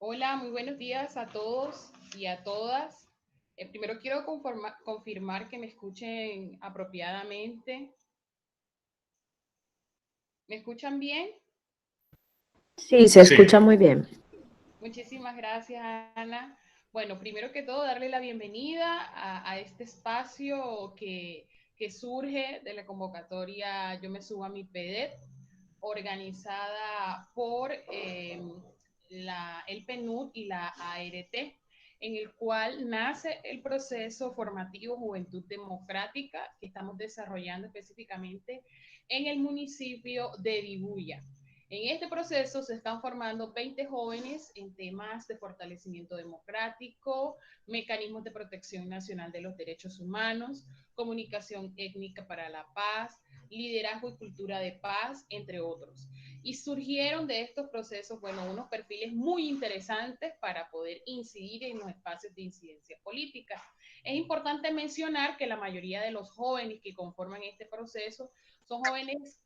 Hola, muy buenos días a todos y a todas. Primero quiero confirmar que me escuchen apropiadamente. ¿Me escuchan bien? Sí, se Sí, escucha muy bien. Muchísimas gracias, Ana. Bueno, primero que todo, darle la bienvenida a este espacio que surge de la convocatoria Yo me subo a mi PEDET, organizada por el PNUD y la ART, en el cual nace el proceso formativo Juventud Democrática que estamos desarrollando específicamente en el municipio de Dibuya. En este proceso se están formando 20 jóvenes en temas de fortalecimiento democrático, mecanismos de protección nacional de los derechos humanos, comunicación étnica para la paz, liderazgo y cultura de paz, entre otros. Y surgieron de estos procesos, bueno, unos perfiles muy interesantes para poder incidir en los espacios de incidencia política. Es importante mencionar que la mayoría de los jóvenes que conforman este proceso son jóvenes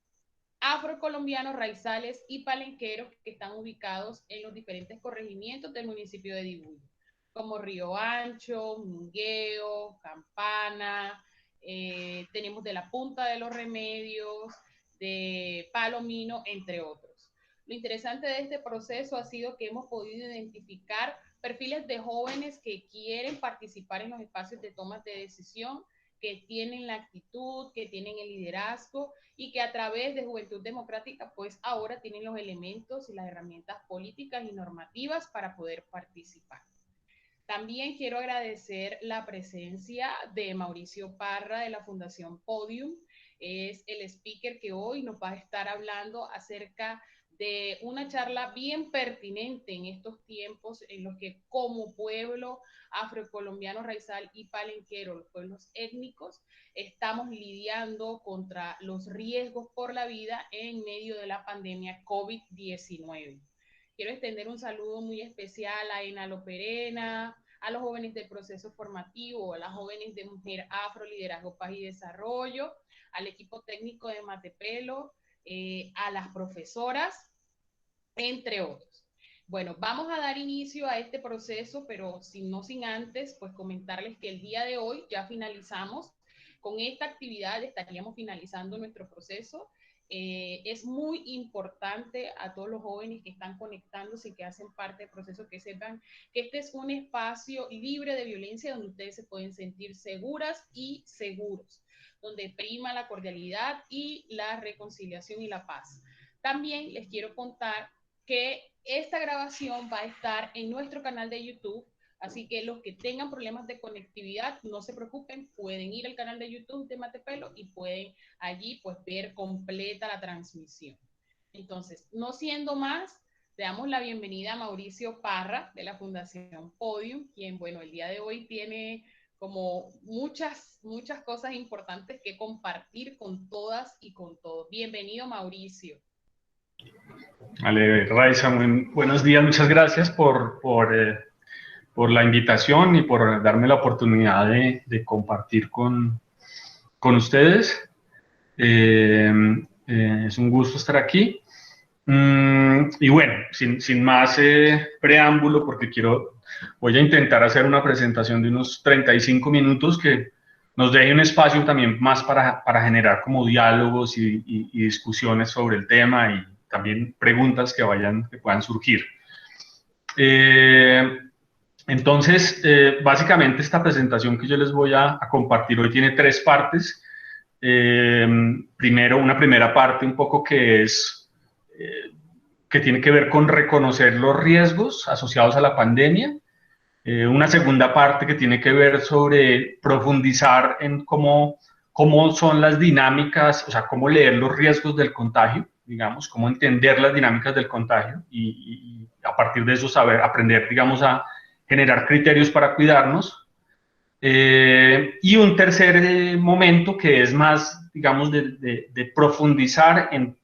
afrocolombianos, raizales y palenqueros que están ubicados en los diferentes corregimientos del municipio de Dibuyo, como Río Ancho, Mungueo, Campana, tenemos de la Punta de los Remedios, de Palomino, entre otros. Lo interesante de este proceso ha sido que hemos podido identificar perfiles de jóvenes que quieren participar en los espacios de toma de decisión, que tienen la actitud, que tienen el liderazgo y que a través de Juventud Democrática pues ahora tienen los elementos y las herramientas políticas y normativas para poder participar. También quiero agradecer la presencia de Mauricio Parra de la Fundación Podium. Es el speaker que hoy nos va a estar hablando acerca de una charla bien pertinente en estos tiempos en los que como pueblo afrocolombiano, raizal y palenquero, los pueblos étnicos, estamos lidiando contra los riesgos por la vida en medio de la pandemia COVID-19. Quiero extender un saludo muy especial a Enalo Perena, a los jóvenes del proceso formativo, a las jóvenes de Mujer Afro, Liderazgo, Paz y Desarrollo, al equipo técnico de Matepelo, a las profesoras, entre otros. Bueno, vamos a dar inicio a este proceso, pero no sin antes, pues comentarles que el día de hoy ya finalizamos. Con esta actividad estaríamos finalizando nuestro proceso. Es muy importante a todos los jóvenes que están conectándose y que hacen parte del proceso que sepan que este es un espacio libre de violencia donde ustedes se pueden sentir seguras y seguros, donde prima la cordialidad y la reconciliación y la paz. También les quiero contar que esta grabación va a estar en nuestro canal de YouTube, así que los que tengan problemas de conectividad, no se preocupen, pueden ir al canal de YouTube de Matepelo y pueden allí pues ver completa la transmisión. Entonces, no siendo más, le damos la bienvenida a Mauricio Parra de la Fundación Podium, quien, bueno, el día de hoy tiene como muchas cosas importantes que compartir con todas y con todos. Bienvenido, Mauricio. vale, Raiza, buenos días, muchas gracias por la invitación y por darme la oportunidad de compartir con ustedes. Eh, es un gusto estar aquí. Y bueno, sin más preámbulo, porque voy a intentar hacer una presentación de unos 35 minutos que nos deje un espacio también más para generar como diálogos y discusiones sobre el tema y también preguntas que puedan surgir. Entonces, básicamente esta presentación que yo les voy a compartir hoy tiene tres partes. Primero, una primera parte un poco que tiene que ver con reconocer los riesgos asociados a la pandemia. Una segunda parte que tiene que ver sobre profundizar en cómo son las dinámicas, o sea, cómo leer los riesgos del contagio, digamos, cómo entender las dinámicas del contagio y a partir de eso aprender, digamos, a generar criterios para cuidarnos. Y un tercer momento que es más, digamos, de profundizar en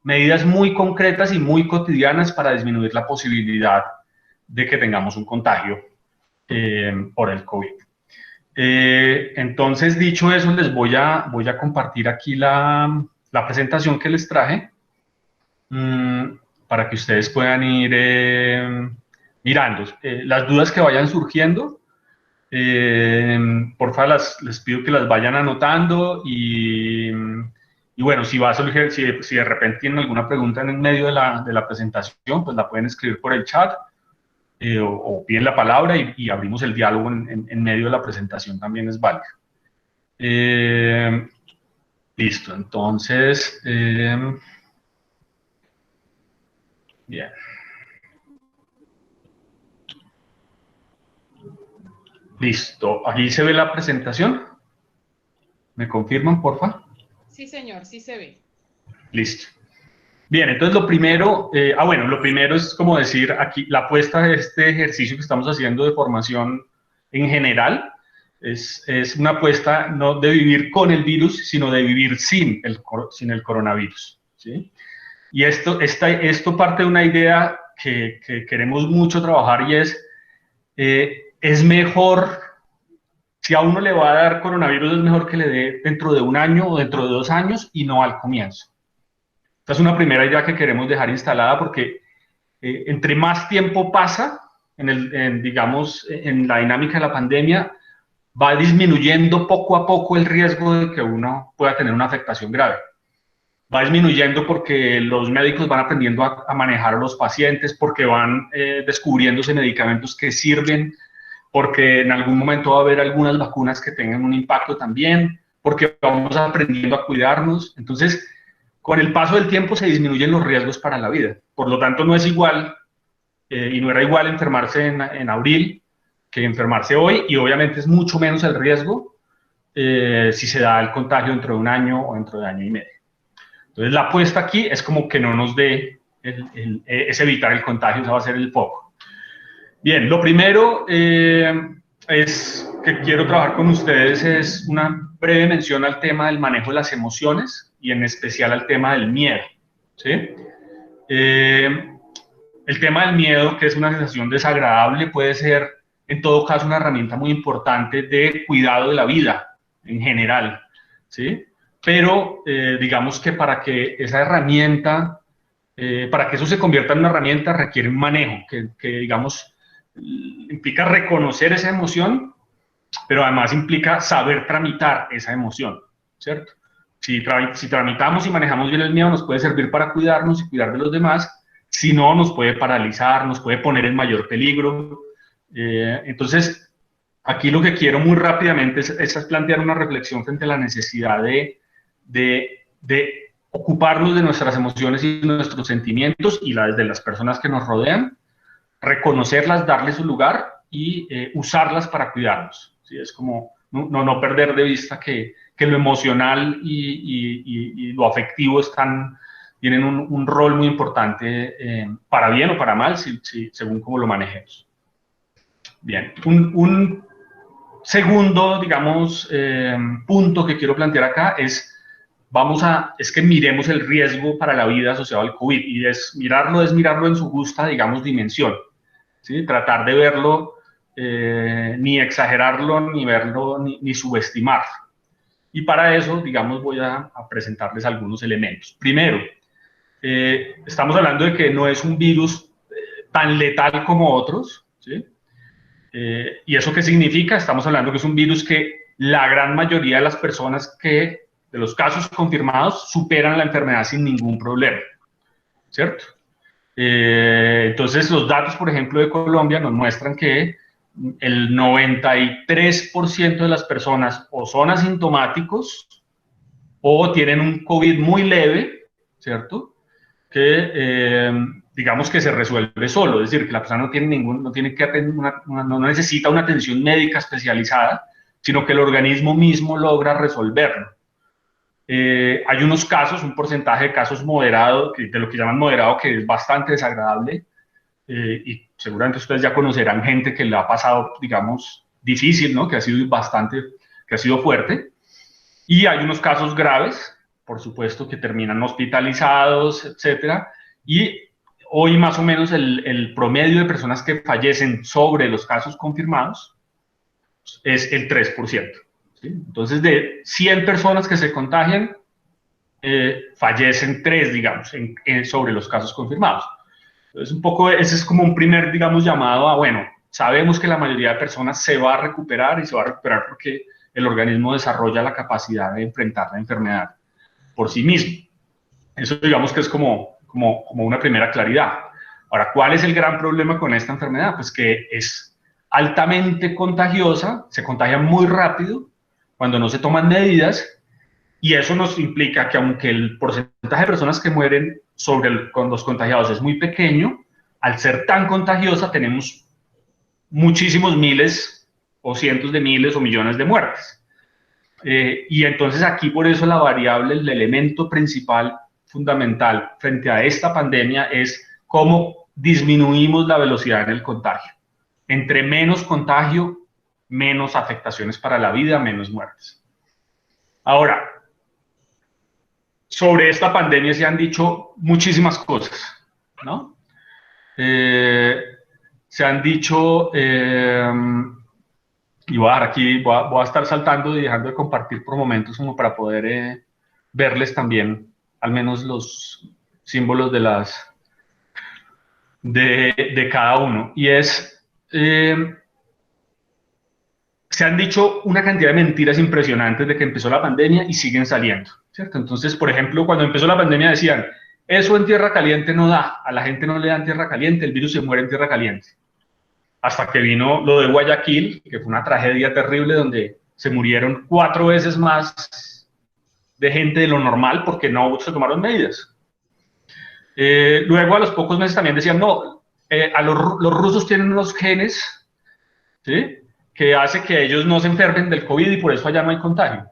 medidas muy concretas y muy cotidianas para disminuir la posibilidad de que tengamos un contagio por el COVID. Entonces, dicho eso, voy a compartir aquí la presentación que les traje para que ustedes puedan ir mirando. Las dudas que vayan surgiendo, porfa, les pido que las vayan anotando y bueno, si va a surgir, si de repente tienen alguna pregunta en el medio de la presentación, pues la pueden escribir por el chat o piden la palabra y abrimos el diálogo en medio de la presentación, también es válido. Listo, entonces, bien. Listo, aquí se ve la presentación. ¿Me confirman, porfa? Sí, señor, sí se ve. Listo. Bien, entonces lo primero, bueno, lo primero es como decir aquí, la apuesta de este ejercicio que estamos haciendo de formación en general es una apuesta no de vivir con el virus, sino de vivir sin el coronavirus, ¿sí? Y esto parte de una idea que queremos mucho trabajar y es mejor, si a uno le va a dar coronavirus, es mejor que le dé dentro de un año o dentro de 2 años y no al comienzo. Esta es una primera idea que queremos dejar instalada porque entre más tiempo pasa, digamos, en la dinámica de la pandemia, va disminuyendo poco a poco el riesgo de que uno pueda tener una afectación grave. Va disminuyendo porque los médicos van aprendiendo a manejar a los pacientes, porque van descubriéndose medicamentos que sirven, porque en algún momento va a haber algunas vacunas que tengan un impacto también, porque vamos aprendiendo a cuidarnos. Entonces, con el paso del tiempo se disminuyen los riesgos para la vida. Por lo tanto, no es igual, y no era igual enfermarse en abril que enfermarse hoy, y obviamente es mucho menos el riesgo si se da el contagio dentro de un año o dentro de año y medio. Entonces, la apuesta aquí es como que no nos dé, es evitar el contagio, ese va a ser el foco. Bien, lo primero es que quiero trabajar con ustedes es una breve mención al tema del manejo de las emociones y en especial al tema del miedo, ¿sí? El tema del miedo, que es una sensación desagradable, puede ser en todo caso una herramienta muy importante de cuidado de la vida en general, ¿sí? Pero digamos que para que esa herramienta, para que eso se convierta en una herramienta requiere un manejo que digamos implica reconocer esa emoción, pero además implica saber tramitar esa emoción, ¿cierto? Si tramitamos y manejamos bien el miedo, nos puede servir para cuidarnos y cuidar de los demás. Si no, nos puede paralizar, nos puede poner en mayor peligro. Entonces, aquí lo que quiero muy rápidamente es plantear una reflexión frente a la necesidad de ocuparnos de nuestras emociones y nuestros sentimientos y de las personas que nos rodean, reconocerlas, darles su lugar y usarlas para cuidarnos. ¿Sí? Es como no perder de vista que lo emocional y lo afectivo tienen un rol muy importante para bien o para mal, según cómo lo manejemos. Bien, un segundo, digamos, punto que quiero plantear acá es que miremos el riesgo para la vida asociado al COVID, y mirarlo en su justa, digamos, dimensión, ¿sí? Tratar de verlo, ni exagerarlo, ni verlo, ni subestimarlo. Y para eso, digamos, voy a presentarles algunos elementos. Primero, estamos hablando de que no es un virus tan letal como otros, ¿sí? ¿Y eso qué significa? Estamos hablando que es un virus que la gran mayoría de las personas de los casos confirmados superan la enfermedad sin ningún problema, ¿cierto? Entonces, los datos, por ejemplo, de Colombia nos muestran que el 93% de las personas o son asintomáticos o tienen un COVID muy leve, ¿cierto? Que digamos que se resuelve solo, es decir, que la persona no necesita una atención médica especializada, sino que el organismo mismo logra resolverlo. Hay unos casos, un porcentaje de casos moderado, de lo que llaman moderado, que es bastante desagradable, y seguramente ustedes ya conocerán gente que le ha pasado, digamos, difícil, ¿no? Que ha sido fuerte, y hay unos casos graves, por supuesto, que terminan hospitalizados, etcétera, y hoy más o menos el promedio de personas que fallecen sobre los casos confirmados es el 3%. ¿Sí? Entonces, de 100 personas que se contagian, fallecen 3, digamos, sobre los casos confirmados. Entonces, un poco ese es como un primer, digamos, llamado a, bueno, sabemos que la mayoría de personas se va a recuperar y se va a recuperar porque el organismo desarrolla la capacidad de enfrentar la enfermedad por sí mismo. Eso digamos que es como una primera claridad. Ahora, ¿cuál es el gran problema con esta enfermedad? Pues que es altamente contagiosa, se contagia muy rápido cuando no se toman medidas, y eso nos implica que aunque el porcentaje de personas que mueren con los contagiados es muy pequeño, al ser tan contagiosa tenemos muchísimos miles o cientos de miles o millones de muertes. Y entonces aquí por eso la variable, el elemento principal fundamental frente a esta pandemia es cómo disminuimos la velocidad en el contagio. Entre menos contagio, menos afectaciones para la vida, menos muertes. Ahora, sobre esta pandemia se han dicho muchísimas cosas, ¿no? Se han dicho, y voy a dejar aquí, voy a estar saltando y dejando de compartir por momentos como para poder verles también al menos los símbolos de cada uno. Y es, se han dicho una cantidad de mentiras impresionantes de que empezó la pandemia y siguen saliendo, ¿cierto? Entonces, por ejemplo, cuando empezó la pandemia decían, eso en tierra caliente no da, a la gente no le da en tierra caliente, el virus se muere en tierra caliente. Hasta que vino lo de Guayaquil, que fue una tragedia terrible donde se murieron 4 veces más de gente de lo normal porque no se tomaron medidas. Luego a los pocos meses también decían, no, los rusos tienen unos genes, ¿sí?, que hace que ellos no se enfermen del COVID y por eso allá no hay contagio.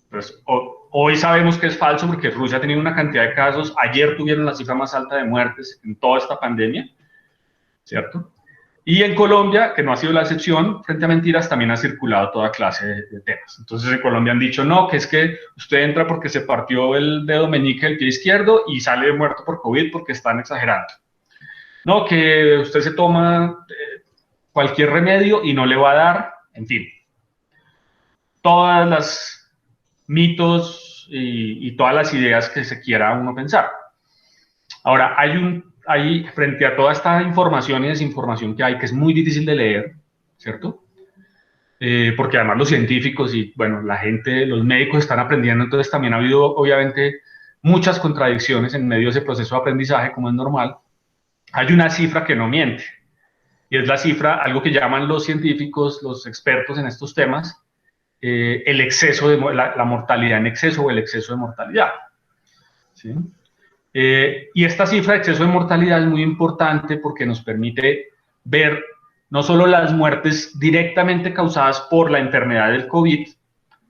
Pues, hoy sabemos que es falso porque Rusia ha tenido una cantidad de casos, ayer tuvieron la cifra más alta de muertes en toda esta pandemia, ¿cierto? Y en Colombia, que no ha sido la excepción, frente a mentiras, también ha circulado toda clase de temas. Entonces en Colombia han dicho, no, que es que usted entra porque se partió el dedo meñique del pie izquierdo y sale muerto por COVID porque están exagerando. No, que usted se toma cualquier remedio y no le va a dar, en fin. Todas las mitos y todas las ideas que se quiera uno pensar. Ahora, hay frente a toda esta información y desinformación que hay, que es muy difícil de leer, ¿cierto? Porque además los científicos y, bueno, la gente, los médicos están aprendiendo, entonces también ha habido, obviamente, muchas contradicciones en medio de ese proceso de aprendizaje, como es normal. Hay una cifra que no miente, y es la cifra, algo que llaman los científicos, los expertos en estos temas, el exceso de la mortalidad en exceso o el exceso de mortalidad, ¿sí? Y esta cifra de exceso de mortalidad es muy importante porque nos permite ver no solo las muertes directamente causadas por la enfermedad del COVID,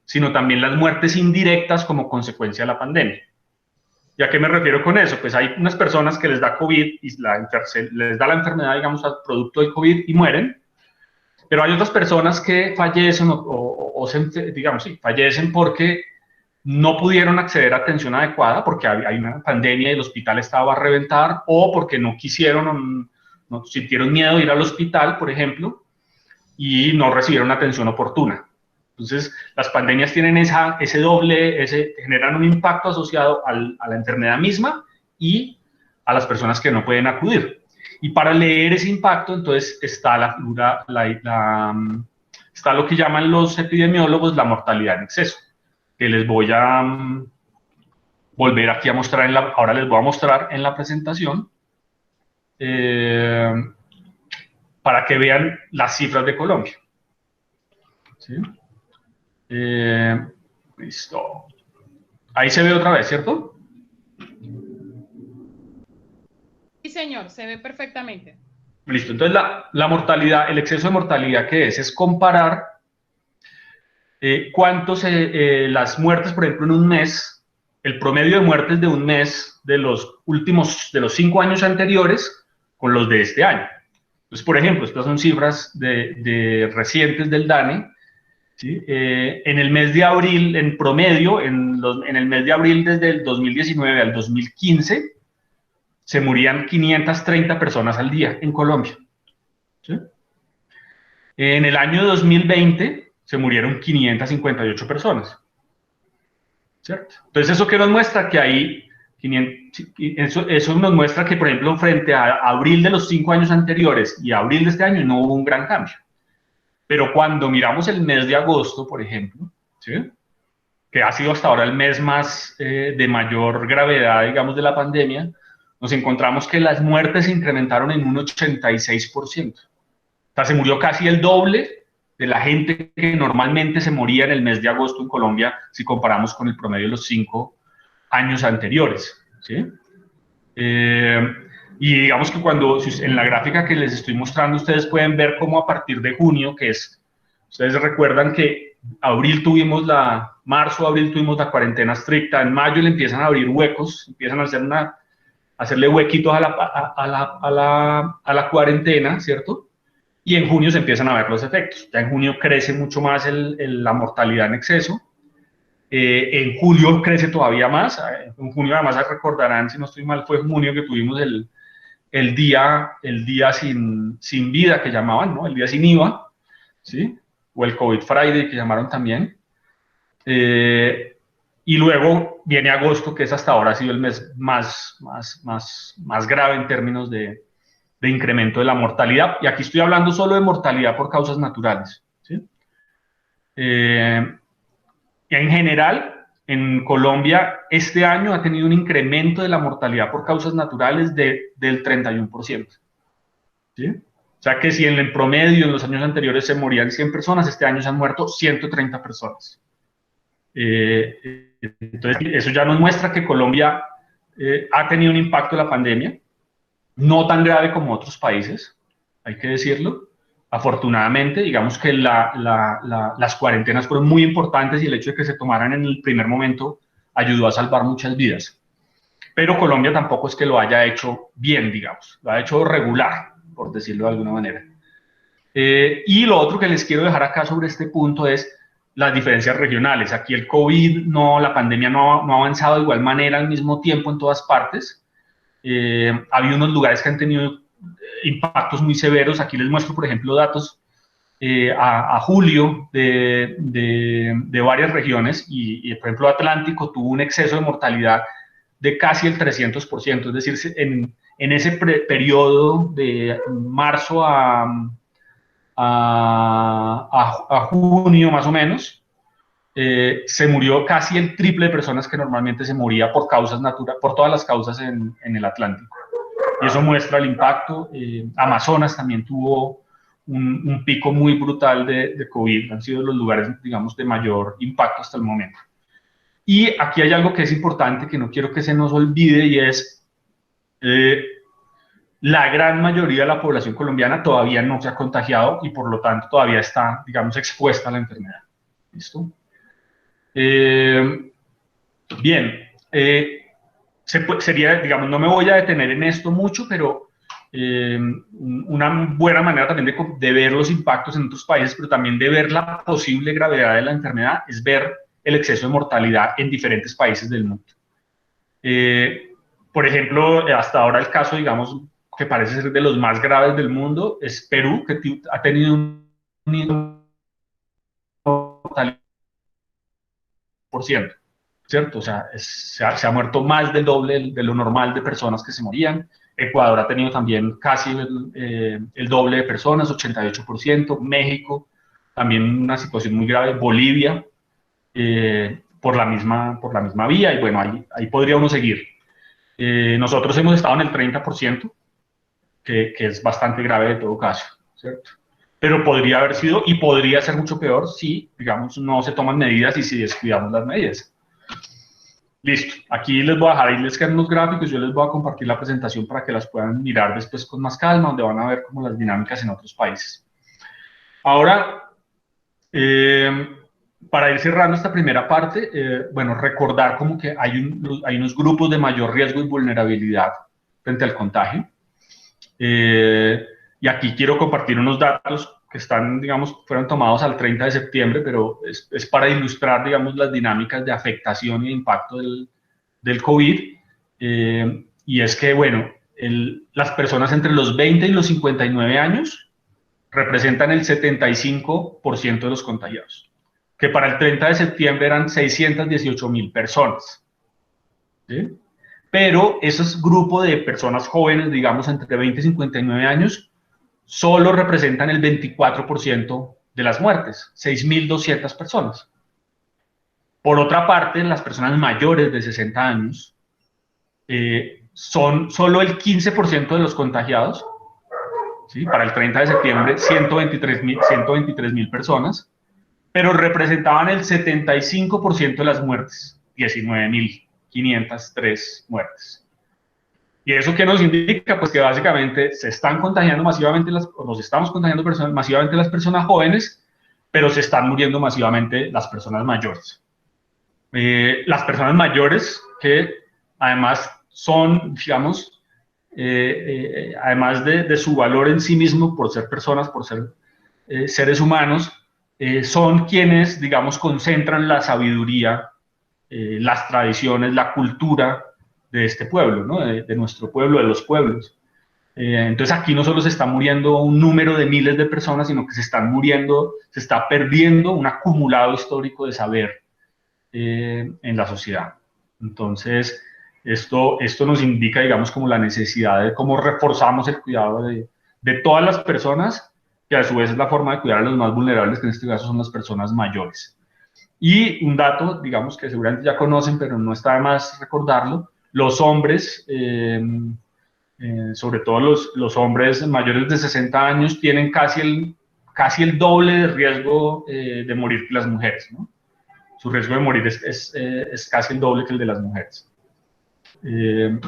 sino también las muertes indirectas como consecuencia de la pandemia. ¿Y a qué me refiero con eso? Pues hay unas personas que les da COVID y les da la enfermedad, digamos, al producto del COVID y mueren, pero hay otras personas que fallecen digamos, sí, fallecen porque no pudieron acceder a atención adecuada porque hay una pandemia y el hospital estaba a reventar, o porque no quisieron o no sintieron miedo de ir al hospital, por ejemplo, y no recibieron atención oportuna. Entonces, las pandemias tienen generan un impacto asociado a la enfermedad misma y a las personas que no pueden acudir. Y para leer ese impacto, entonces, está está lo que llaman los epidemiólogos la mortalidad en exceso, que les voy a volver aquí a mostrar, ahora les voy a mostrar en la presentación, para que vean las cifras de Colombia. ¿Sí? Listo. Ahí se ve otra vez, ¿cierto? Sí, señor, se ve perfectamente. Listo, entonces la mortalidad, el exceso de mortalidad, ¿qué es? Es comparar las muertes, por ejemplo, en un mes, el promedio de muertes de un mes de los 5 años anteriores con los de este año. Entonces, por ejemplo, estas son cifras recientes del DANE, ¿sí? En el mes de abril, en promedio, en el mes de abril desde el 2019 al 2015, se morían 530 personas al día en Colombia, ¿sí? En el año 2020 se murieron 558 personas, ¿cierto? Entonces, ¿eso qué nos muestra? Que eso nos muestra que, por ejemplo, frente a abril de los 5 años anteriores y abril de este año no hubo un gran cambio. Pero cuando miramos el mes de agosto, por ejemplo, ¿sí?, que ha sido hasta ahora el mes más de mayor gravedad, digamos, de la pandemia, nos encontramos que las muertes se incrementaron en un 86%. O sea, se murió casi el doble de la gente que normalmente se moría en el mes de agosto en Colombia si comparamos con el promedio de los 5 años anteriores, ¿sí? Y digamos que en la gráfica que les estoy mostrando, ustedes pueden ver cómo a partir de junio, ustedes recuerdan que marzo, abril tuvimos la cuarentena estricta, en mayo le empiezan a abrir huecos, empiezan a hacerle huequitos a la cuarentena, ¿cierto? Y en junio se empiezan a ver los efectos. Ya en junio crece mucho más la mortalidad en exceso. En julio crece todavía más. En junio, además, recordarán, si no estoy mal, fue en junio que tuvimos el día sin vida, que llamaban, ¿no? El día sin IVA, ¿sí? O el COVID Friday, que llamaron también. Y luego viene agosto, que es hasta ahora ha sido el mes más grave en términos de incremento de la mortalidad. Y aquí estoy hablando solo de mortalidad por causas naturales, ¿sí? En general, en Colombia, este año ha tenido un incremento de la mortalidad por causas naturales del 31%. ¿Sí? O sea que si en el promedio en los años anteriores se morían 100 personas, este año se han muerto 130 personas. Entonces, eso ya nos muestra que Colombia ha tenido un impacto de la pandemia, no tan grave como otros países, hay que decirlo. Afortunadamente, digamos que las cuarentenas fueron muy importantes y el hecho de que se tomaran en el primer momento ayudó a salvar muchas vidas. Pero Colombia tampoco es que lo haya hecho bien, digamos, lo ha hecho regular, por decirlo de alguna manera. Y lo otro que les quiero dejar acá sobre este punto es las diferencias regionales. Aquí el COVID, la pandemia no ha avanzado de igual manera al mismo tiempo en todas partes. Ha habido unos lugares que han tenido impactos muy severos. Aquí les muestro, por ejemplo, datos a julio de varias regiones y, por ejemplo, Atlántico tuvo un exceso de mortalidad de casi el 300%, es decir, en ese periodo de marzo a junio más o menos, se murió casi el triple de personas que normalmente se moría por causas naturales, por todas las causas en el Atlántico. Y eso muestra el impacto. Amazonas también tuvo un pico muy brutal de COVID, han sido los lugares, digamos, de mayor impacto hasta el momento. Y aquí hay algo que es importante, que no quiero que se nos olvide, y es la gran mayoría de la población colombiana todavía no se ha contagiado y por lo tanto todavía está, digamos, expuesta a la enfermedad. ¿Listo? Bien, sería, digamos, no me voy a detener en esto mucho, pero una buena manera también de ver los impactos en otros países, pero también de ver la posible gravedad de la enfermedad, es ver el exceso de mortalidad en diferentes países del mundo. Por ejemplo, hasta ahora el caso, digamos, que parece ser de los más graves del mundo, es Perú, que ha tenido un mortalidad por ciento, ¿cierto? O sea, se ha muerto más del doble de lo normal de personas que se morían. Ecuador ha tenido también casi el doble de personas, 88%. México, también una situación muy grave. Bolivia, por la misma vía, y bueno, ahí podría uno seguir. Nosotros hemos estado en el 30%, que es bastante grave de todo caso, ¿cierto? Pero podría haber sido y podría ser mucho peor si, digamos, no se toman medidas y si descuidamos las medidas. Listo, aquí les voy a dejar, ahí les quedan unos gráficos, yo les voy a compartir la presentación para que las puedan mirar después con más calma, donde van a ver como las dinámicas en otros países. Ahora, para ir cerrando esta primera parte, bueno, recordar como que hay unos grupos de mayor riesgo y vulnerabilidad frente al contagio. Y aquí quiero compartir unos datos que están, digamos, fueron tomados al 30 de septiembre, pero es para ilustrar, digamos, las dinámicas de afectación y impacto del COVID. Y es que, bueno, las personas entre los 20 y los 59 años representan el 75% de los contagiados, que para el 30 de septiembre eran 618.000 personas. ¿Sí? pero ese grupo de personas jóvenes, digamos entre 20 y 59 años, solo representan el 24% de las muertes, 6.200 personas. Por otra parte, las personas mayores de 60 años son solo el 15% de los contagiados, ¿sí? Para el 30 de septiembre, 123.000 personas, pero representaban el 75% de las muertes, 19.503 muertes. ¿Y eso qué nos indica? Pues que básicamente se están contagiando masivamente, nos estamos contagiando masivamente las personas jóvenes, pero se están muriendo masivamente las personas mayores. Las personas mayores que además son, digamos, además de su valor en sí mismo por ser personas, por ser seres humanos, son quienes, digamos, concentran la sabiduría, las tradiciones, la cultura de este pueblo, ¿no? De nuestro pueblo, de los pueblos. Entonces aquí no solo se está muriendo un número de miles de personas, sino que se están muriendo, se está perdiendo un acumulado histórico de saber en la sociedad. Entonces, esto nos indica, digamos, como la necesidad de cómo reforzamos el cuidado de todas las personas, que a su vez es la forma de cuidar a los más vulnerables, que en este caso son las personas mayores. Y un dato, digamos, que seguramente ya conocen, pero no está de más recordarlo, los hombres, sobre todo los hombres mayores de 60 años, tienen casi el doble de riesgo de morir que las mujeres, ¿no? Su riesgo de morir es casi el doble que el de las mujeres. Bien,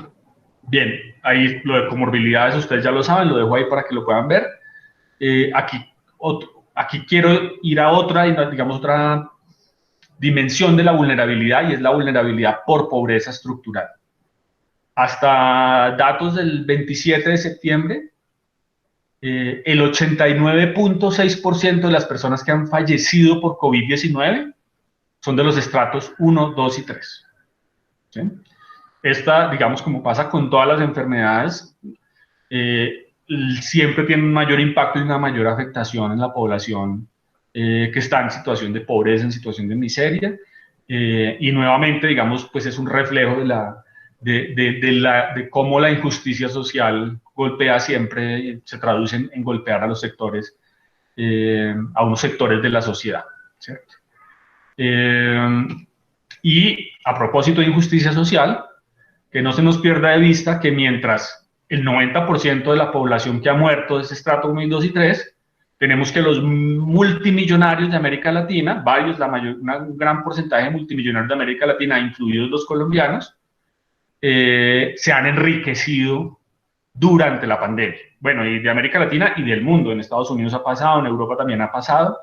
ahí lo de comorbilidades ustedes ya lo saben, lo dejo ahí para que lo puedan ver. Aquí quiero ir a otra dimensión de la vulnerabilidad, y es la vulnerabilidad por pobreza estructural. Hasta datos del 27 de septiembre, el 89.6% de las personas que han fallecido por COVID-19 son de los estratos 1, 2 y 3. ¿Sí? Esta, digamos, como pasa con todas las enfermedades, siempre tiene un mayor impacto y una mayor afectación en la población que está en situación de pobreza, en situación de miseria, y nuevamente, digamos, pues es un reflejo de cómo la injusticia social golpea siempre, se traduce en golpear a los sectores, a unos sectores de la sociedad, ¿cierto? Y a propósito de injusticia social, que no se nos pierda de vista que mientras el 90% de la población que ha muerto es estrato 1, 2 y 3, tenemos que los multimillonarios de América Latina, un gran porcentaje de multimillonarios de América Latina, incluidos los colombianos, se han enriquecido durante la pandemia. Bueno, y de América Latina y del mundo. En Estados Unidos ha pasado, en Europa también ha pasado,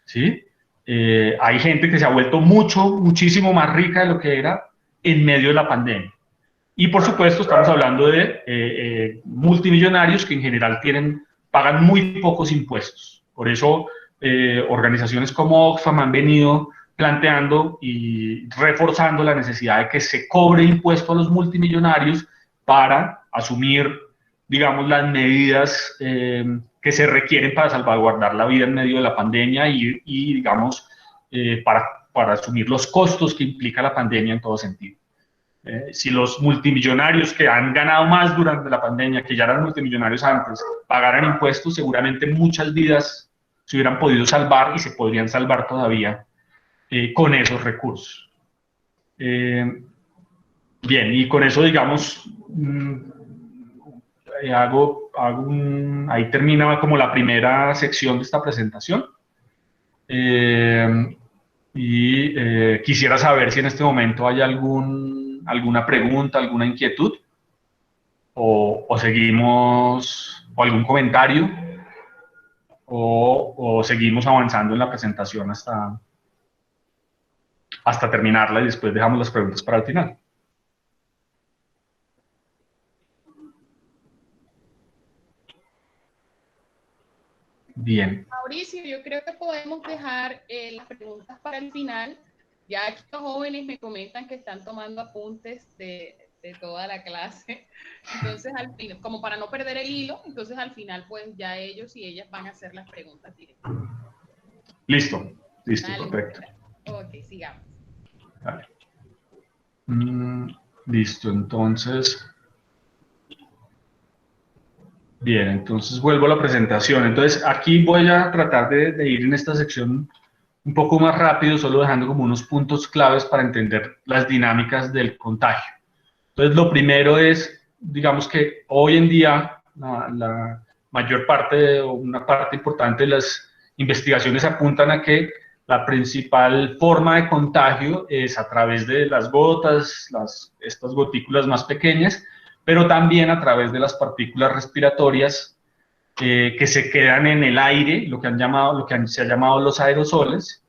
¿sí? Hay gente que se ha vuelto muchísimo más rica de lo que era en medio de la pandemia. Y por supuesto estamos hablando de multimillonarios que en general pagan muy pocos impuestos. Por eso organizaciones como Oxfam han venido planteando y reforzando la necesidad de que se cobre impuesto a los multimillonarios para asumir, digamos, las medidas que se requieren para salvaguardar la vida en medio de la pandemia y digamos, para asumir los costos que implica la pandemia en todo sentido. Si los multimillonarios que han ganado más durante la pandemia, que ya eran multimillonarios antes, pagaran impuestos, seguramente muchas vidas se hubieran podido salvar y se podrían salvar todavía con esos recursos. Bien, y con eso, digamos, ahí termina como la primera sección de esta presentación. Quisiera saber si en este momento hay alguna pregunta, alguna inquietud, o seguimos, o algún comentario, o seguimos avanzando en la presentación hasta terminarla y después dejamos las preguntas para el final. Bien. Mauricio, yo creo que podemos dejar las preguntas para el final. Ya aquí los jóvenes me comentan que están tomando apuntes de toda la clase. Entonces, al final, como para no perder el hilo, entonces al final, pues ya ellos y ellas van a hacer las preguntas directamente. Listo, Dale, perfecto. Ok, sigamos. Dale. Listo, entonces... Bien, entonces vuelvo a la presentación. Entonces aquí voy a tratar de ir en esta sección un poco más rápido, solo dejando como unos puntos claves para entender las dinámicas del contagio. Entonces lo primero es, digamos que hoy en día la mayor parte o una parte importante de las investigaciones apuntan a que la principal forma de contagio es a través de las gotas, estas gotículas más pequeñas, pero también a través de las partículas respiratorias que se quedan en el aire, lo que se ha llamado los aerosoles,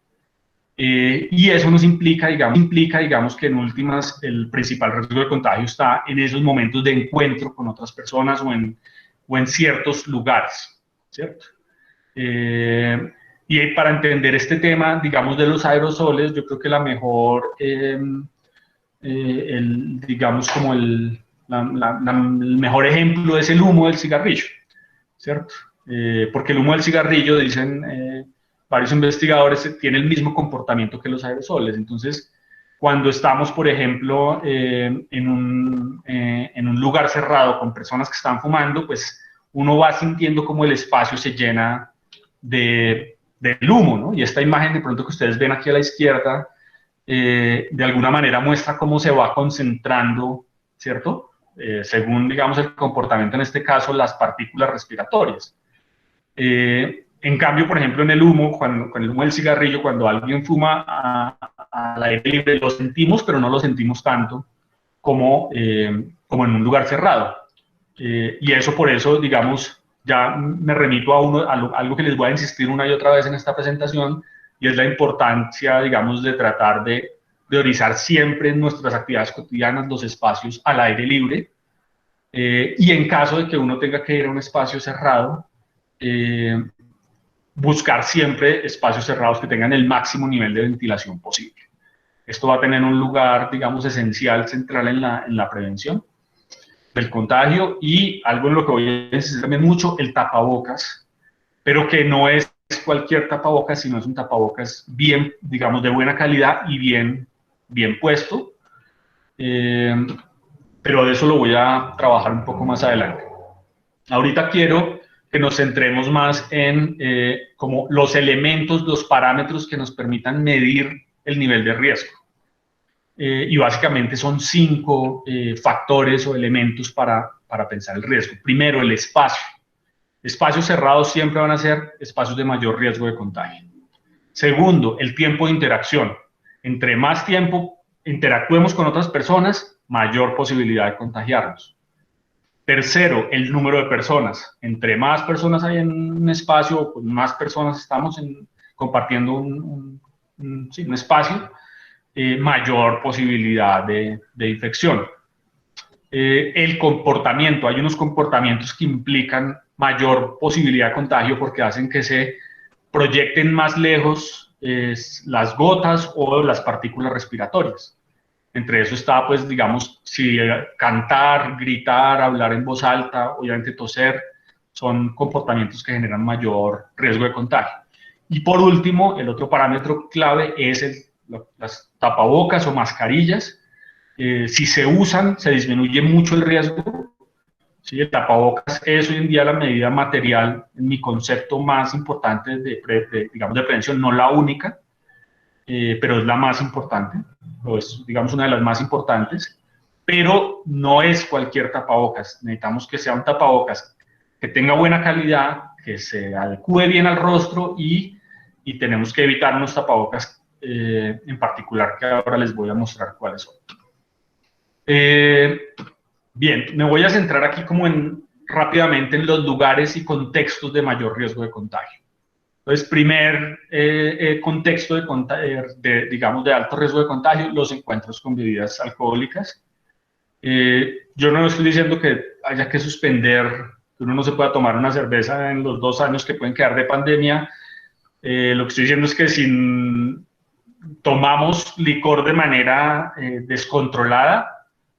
y eso nos implica, digamos, que en últimas el principal riesgo de contagio está en esos momentos de encuentro con otras personas o en ciertos lugares, ¿cierto? Y para entender este tema, digamos, de los aerosoles, yo creo que la mejor, digamos, como el mejor ejemplo es el humo del cigarrillo, ¿cierto? Porque el humo del cigarrillo, dicen varios investigadores, tiene el mismo comportamiento que los aerosoles. Entonces, cuando estamos, por ejemplo, en un lugar cerrado con personas que están fumando, pues uno va sintiendo como el espacio se llena del humo, ¿no? Y esta imagen de pronto que ustedes ven aquí a la izquierda, de alguna manera muestra cómo se va concentrando, ¿cierto? Según, digamos, el comportamiento, en este caso, las partículas respiratorias. En cambio, por ejemplo, en el humo, con el humo del cigarrillo, cuando alguien fuma al aire libre, lo sentimos, pero no lo sentimos tanto como en un lugar cerrado. Y eso, por eso, digamos, ya me remito a algo que les voy a insistir una y otra vez en esta presentación, y es la importancia, digamos, de tratar de priorizar siempre en nuestras actividades cotidianas los espacios al aire libre, y en caso de que uno tenga que ir a un espacio cerrado, buscar siempre espacios cerrados que tengan el máximo nivel de ventilación posible. Esto va a tener un lugar, digamos, esencial, central en la prevención del contagio, y algo en lo que voy a insistir también mucho, el tapabocas, pero que no es cualquier tapabocas, sino es un tapabocas bien, digamos, de buena calidad y bien puesto, pero de eso lo voy a trabajar un poco más adelante. Ahorita quiero que nos centremos más en como los elementos, los parámetros que nos permitan medir el nivel de riesgo. Y básicamente son 5 factores o elementos para pensar el riesgo. Primero, el espacio. Espacios cerrados siempre van a ser espacios de mayor riesgo de contagio. Segundo, el tiempo de interacción. Entre más tiempo interactuemos con otras personas, mayor posibilidad de contagiarnos. Tercero, el número de personas. Entre más personas hay en un espacio, pues más personas estamos compartiendo un espacio, mayor posibilidad de infección. El comportamiento. Hay unos comportamientos que implican mayor posibilidad de contagio porque hacen que se proyecten más lejos las gotas o las partículas respiratorias. Entre eso está, pues, digamos, si cantar, gritar, hablar en voz alta, obviamente toser, son comportamientos que generan mayor riesgo de contagio. Y por último, el otro parámetro clave es las tapabocas o mascarillas. Si se usan, se disminuye mucho el riesgo. ¿Sí? El tapabocas es hoy en día la medida material, en mi concepto, más importante digamos, de prevención, no la única, pero es la más importante, o es, digamos, una de las más importantes, pero no es cualquier tapabocas. Necesitamos que sea un tapabocas que tenga buena calidad, que se adecue bien al rostro, y tenemos que evitar unos tapabocas en particular, que ahora les voy a mostrar cuáles son. Bien, me voy a centrar aquí como rápidamente en los lugares y contextos de mayor riesgo de contagio. Entonces, primer contexto digamos, de alto riesgo de contagio, los encuentros con bebidas alcohólicas. Yo no estoy diciendo que haya que suspender, que uno no se pueda tomar una cerveza en los 2 años que pueden quedar de pandemia. Lo que estoy diciendo es que si tomamos licor de manera descontrolada,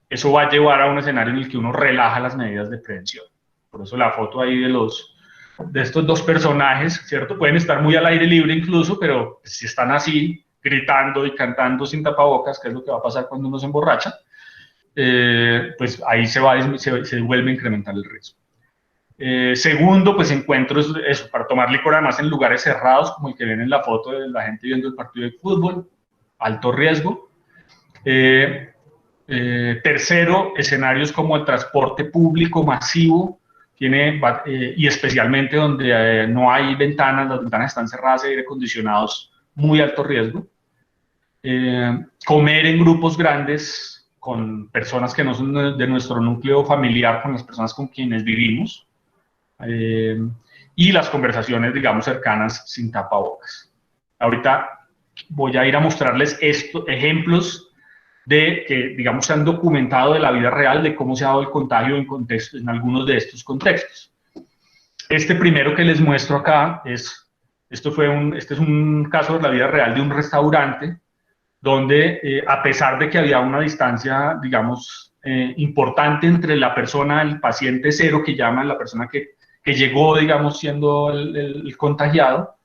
eso va a llevar a un escenario en el que uno relaja las medidas de prevención. Por eso la foto ahí de estos 2 personajes, ¿cierto? Pueden estar muy al aire libre incluso, pero si están así, gritando y cantando sin tapabocas, que es lo que va a pasar cuando uno se emborracha, pues ahí se vuelve a incrementar el riesgo. Segundo, pues encuentros eso, para tomar licor además en lugares cerrados, como el que ven en la foto de la gente viendo el partido de fútbol, alto riesgo. Tercero, escenarios como el transporte público masivo, y especialmente donde no hay ventanas, las ventanas están cerradas y aire acondicionados, muy alto riesgo. Comer en grupos grandes con personas que no son de nuestro núcleo familiar, con las personas con quienes vivimos. Y las conversaciones, digamos, cercanas sin tapabocas. Ahorita voy a ir a mostrarles ejemplos que, digamos, se han documentado de la vida real de cómo se ha dado el contagio en algunos de estos contextos. Este primero que les muestro acá este es un caso de la vida real de un restaurante donde, a pesar de que había una distancia, digamos, importante entre la persona, el paciente cero que llaman, la persona que llegó, digamos, siendo el contagiado,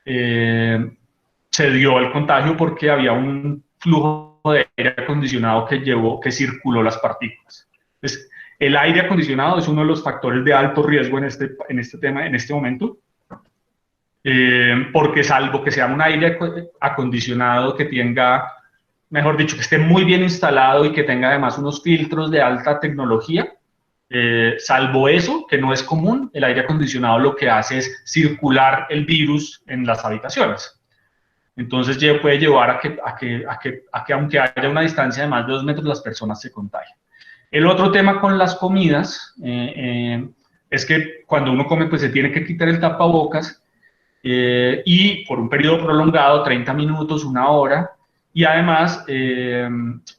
se dio el contagio porque había un flujo de aire acondicionado que circuló las partículas. Entonces, el aire acondicionado es uno de los factores de alto riesgo en este momento, porque salvo que sea un aire acondicionado que tenga, mejor dicho, que esté muy bien instalado y que tenga además unos filtros de alta tecnología, salvo eso, que no es común, el aire acondicionado lo que hace es circular el virus en las habitaciones. Entonces puede llevar a que aunque haya una distancia de más de 2 metros, las personas se contagien. El otro tema con las comidas es que cuando uno come, pues se tiene que quitar el tapabocas y por un periodo prolongado, 30 minutos, 1 hora, y además,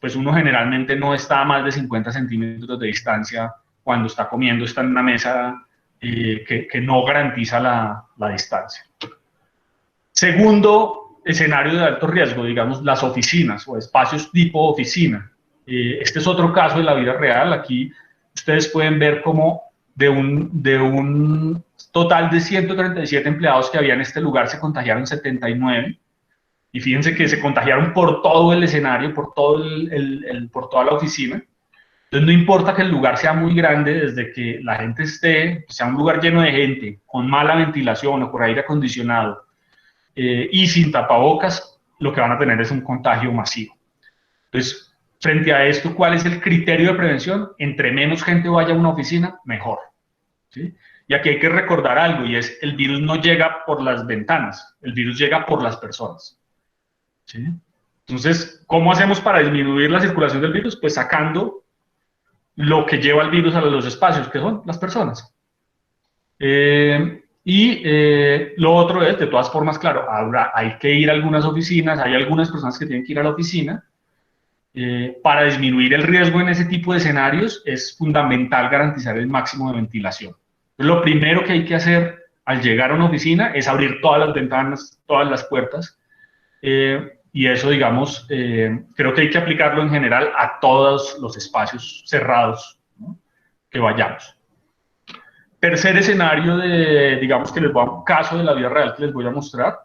pues uno generalmente no está a más de 50 centímetros de distancia cuando está comiendo, está en una mesa que no garantiza la distancia. Segundo escenario de alto riesgo, digamos, las oficinas o espacios tipo oficina. Este es otro caso de la vida real. Aquí ustedes pueden ver cómo de un total de 137 empleados que había en este lugar se contagiaron 79. Y fíjense que se contagiaron por todo el escenario, por toda la oficina. Entonces no importa que el lugar sea muy grande, desde que la gente sea un lugar lleno de gente, con mala ventilación o con aire acondicionado, y sin tapabocas, lo que van a tener es un contagio masivo. Entonces, frente a esto, ¿cuál es el criterio de prevención? Entre menos gente vaya a una oficina, mejor, ¿sí? Y aquí hay que recordar algo, y es, el virus no llega por las ventanas, el virus llega por las personas, ¿sí? Entonces, ¿cómo hacemos para disminuir la circulación del virus? Pues sacando lo que lleva el virus a los espacios, que son las personas. Lo otro es, de todas formas, claro, ahora hay que ir a algunas oficinas, hay algunas personas que tienen que ir a la oficina. Para disminuir el riesgo en ese tipo de escenarios es fundamental garantizar el máximo de ventilación. Entonces, lo primero que hay que hacer al llegar a una oficina es abrir todas las ventanas, todas las puertas, y eso, digamos, creo que hay que aplicarlo en general a todos los espacios cerrados, ¿no?, que vayamos. Tercer escenario digamos, un caso de la vida real que les voy a mostrar,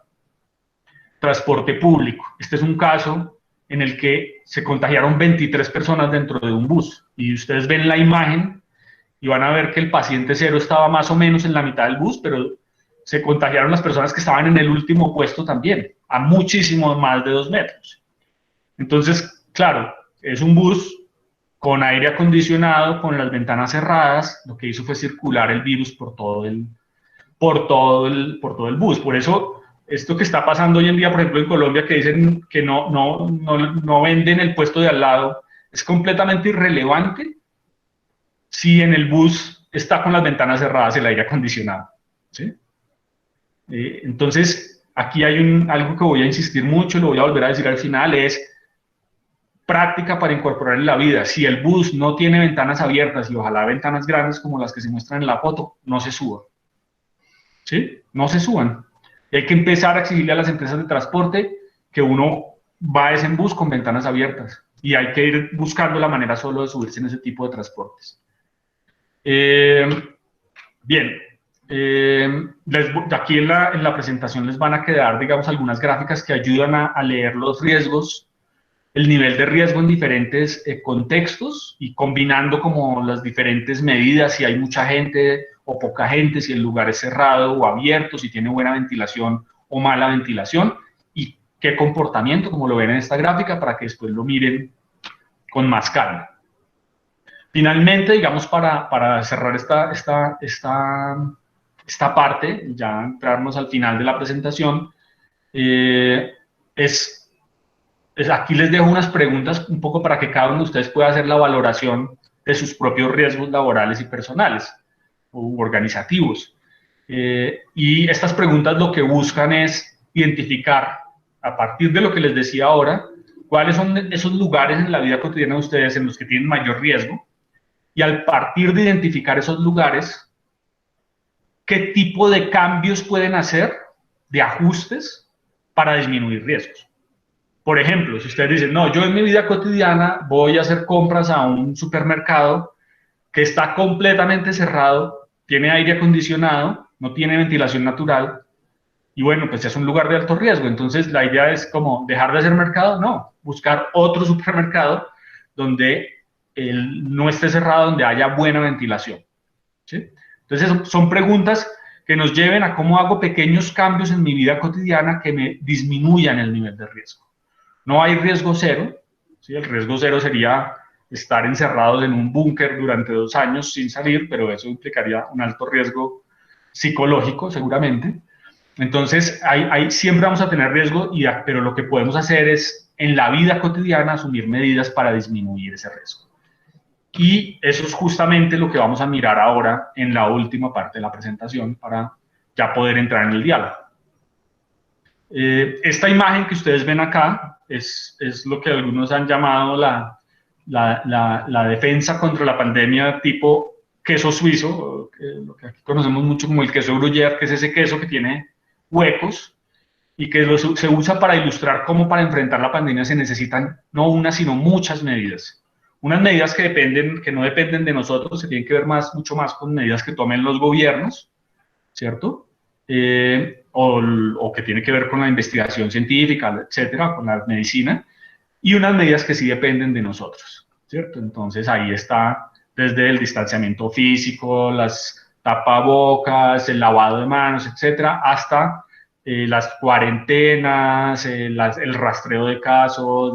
transporte público. Este es un caso en el que se contagiaron 23 personas dentro de un bus, y ustedes ven la imagen y van a ver que el paciente cero estaba más o menos en la mitad del bus, pero se contagiaron las personas que estaban en el último puesto también, a muchísimo más de 2 metros. Entonces, claro, es un bus con aire acondicionado, con las ventanas cerradas, lo que hizo fue circular el virus por todo el bus. Por eso, esto que está pasando hoy en día, por ejemplo, en Colombia, que dicen que no venden el puesto de al lado, es completamente irrelevante si en el bus está con las ventanas cerradas el aire acondicionado, ¿sí? Entonces, aquí hay algo que voy a insistir mucho, lo voy a volver a decir al final, es práctica para incorporar en la vida. Si el bus no tiene ventanas abiertas, y ojalá ventanas grandes como las que se muestran en la foto, no se suban, ¿sí? No se suban. Y hay que empezar a exigirle a las empresas de transporte que uno va en bus con ventanas abiertas, y hay que ir buscando la manera solo de subirse en ese tipo de transportes. Bien, aquí en la presentación les van a quedar, digamos, algunas gráficas que ayudan a leer los riesgos el nivel de riesgo en diferentes contextos y combinando como las diferentes medidas, si hay mucha gente o poca gente, si el lugar es cerrado o abierto, si tiene buena ventilación o mala ventilación, y qué comportamiento, como lo ven en esta gráfica, para que después lo miren con más calma. Finalmente, digamos, para cerrar esta parte, ya entrarnos al final de la presentación, aquí les dejo unas preguntas un poco para que cada uno de ustedes pueda hacer la valoración de sus propios riesgos laborales y personales o organizativos. Y estas preguntas lo que buscan es identificar, a partir de lo que les decía ahora, cuáles son esos lugares en la vida cotidiana de ustedes en los que tienen mayor riesgo, y al partir de identificar esos lugares, qué tipo de cambios pueden hacer, de ajustes, para disminuir riesgos. Por ejemplo, si ustedes dicen, no, yo en mi vida cotidiana voy a hacer compras a un supermercado que está completamente cerrado, tiene aire acondicionado, no tiene ventilación natural, y bueno, pues es un lugar de alto riesgo. Entonces la idea es como dejar de hacer mercado, no, buscar otro supermercado donde no esté cerrado, donde haya buena ventilación, ¿sí? Entonces son preguntas que nos lleven a cómo hago pequeños cambios en mi vida cotidiana que me disminuyan el nivel de riesgo. No hay riesgo cero, ¿sí? El riesgo cero sería estar encerrados en un búnker durante 2 años sin salir, pero eso implicaría un alto riesgo psicológico seguramente. Entonces, siempre vamos a tener riesgo, pero lo que podemos hacer es, en la vida cotidiana, asumir medidas para disminuir ese riesgo. Y eso es justamente lo que vamos a mirar ahora en la última parte de la presentación para ya poder entrar en el diálogo. Esta imagen que ustedes ven acá es lo que algunos han llamado la defensa contra la pandemia tipo queso suizo, lo que aquí conocemos mucho como el queso gruyère, que es ese queso que tiene huecos y que se usa para ilustrar cómo para enfrentar la pandemia se necesitan no una, sino muchas medidas. Unas medidas que no dependen de nosotros, se tienen que ver mucho más con medidas que tomen los gobiernos, ¿cierto? O que tiene que ver con la investigación científica, etcétera, con la medicina, y unas medidas que sí dependen de nosotros, ¿cierto? Entonces ahí está desde el distanciamiento físico, las tapabocas, el lavado de manos, etcétera, hasta las cuarentenas, el rastreo de casos,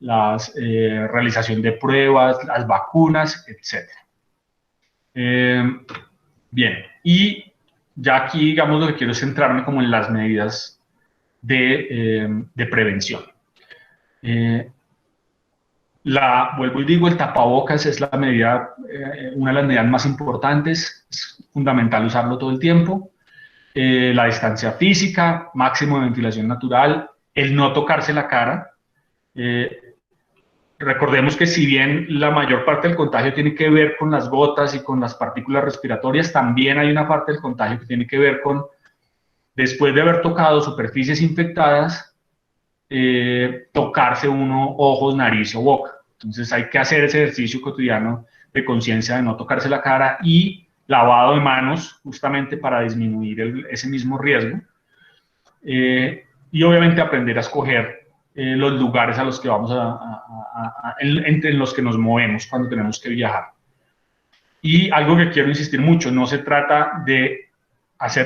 realización de pruebas, las vacunas, etcétera. Bien, y ya aquí, digamos, lo que quiero es centrarme como en las medidas de prevención. Vuelvo y digo, el tapabocas es la medida, una de las medidas más importantes, es fundamental usarlo todo el tiempo. La distancia física, máximo de ventilación natural, el no tocarse la cara. Recordemos que si bien la mayor parte del contagio tiene que ver con las gotas y con las partículas respiratorias, también hay una parte del contagio que tiene que ver con, después de haber tocado superficies infectadas, tocarse uno ojos, nariz o boca. Entonces hay que hacer ese ejercicio cotidiano de conciencia de no tocarse la cara y lavado de manos justamente para disminuir ese mismo riesgo. Y obviamente aprender a escoger los lugares a los que vamos en los que nos movemos cuando tenemos que viajar. Y algo que quiero insistir mucho, no se trata de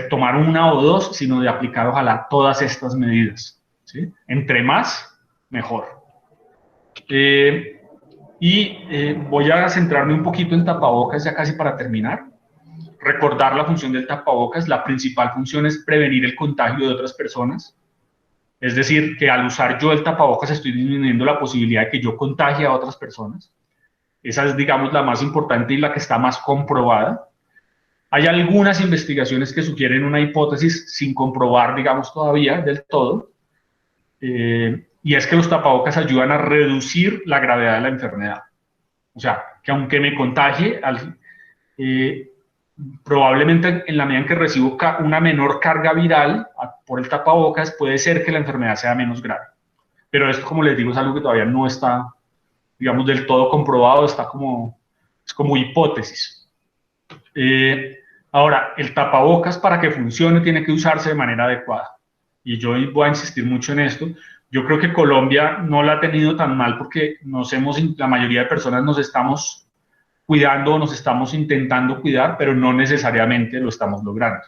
tomar una o dos, sino de aplicar ojalá todas estas medidas, ¿sí? Entre más, mejor. Voy a centrarme un poquito en tapabocas ya casi para terminar. Recordar la función del tapabocas, la principal función es prevenir el contagio de otras personas. Es decir, que al usar yo el tapabocas estoy disminuyendo la posibilidad de que yo contagie a otras personas. Esa es, digamos, la más importante y la que está más comprobada. Hay algunas investigaciones que sugieren una hipótesis sin comprobar, digamos, todavía del todo, y es que los tapabocas ayudan a reducir la gravedad de la enfermedad. O sea, que aunque me contagie, probablemente en la medida en que recibo una menor carga viral por el tapabocas, puede ser que la enfermedad sea menos grave. Pero esto, como les digo, es algo que todavía no está, digamos, del todo comprobado, es como hipótesis. Ahora, el tapabocas para que funcione tiene que usarse de manera adecuada. Y yo voy a insistir mucho en esto. Yo creo que Colombia no la ha tenido tan mal porque la mayoría de personas nos estamos cuidando, nos estamos intentando cuidar, pero no necesariamente lo estamos logrando.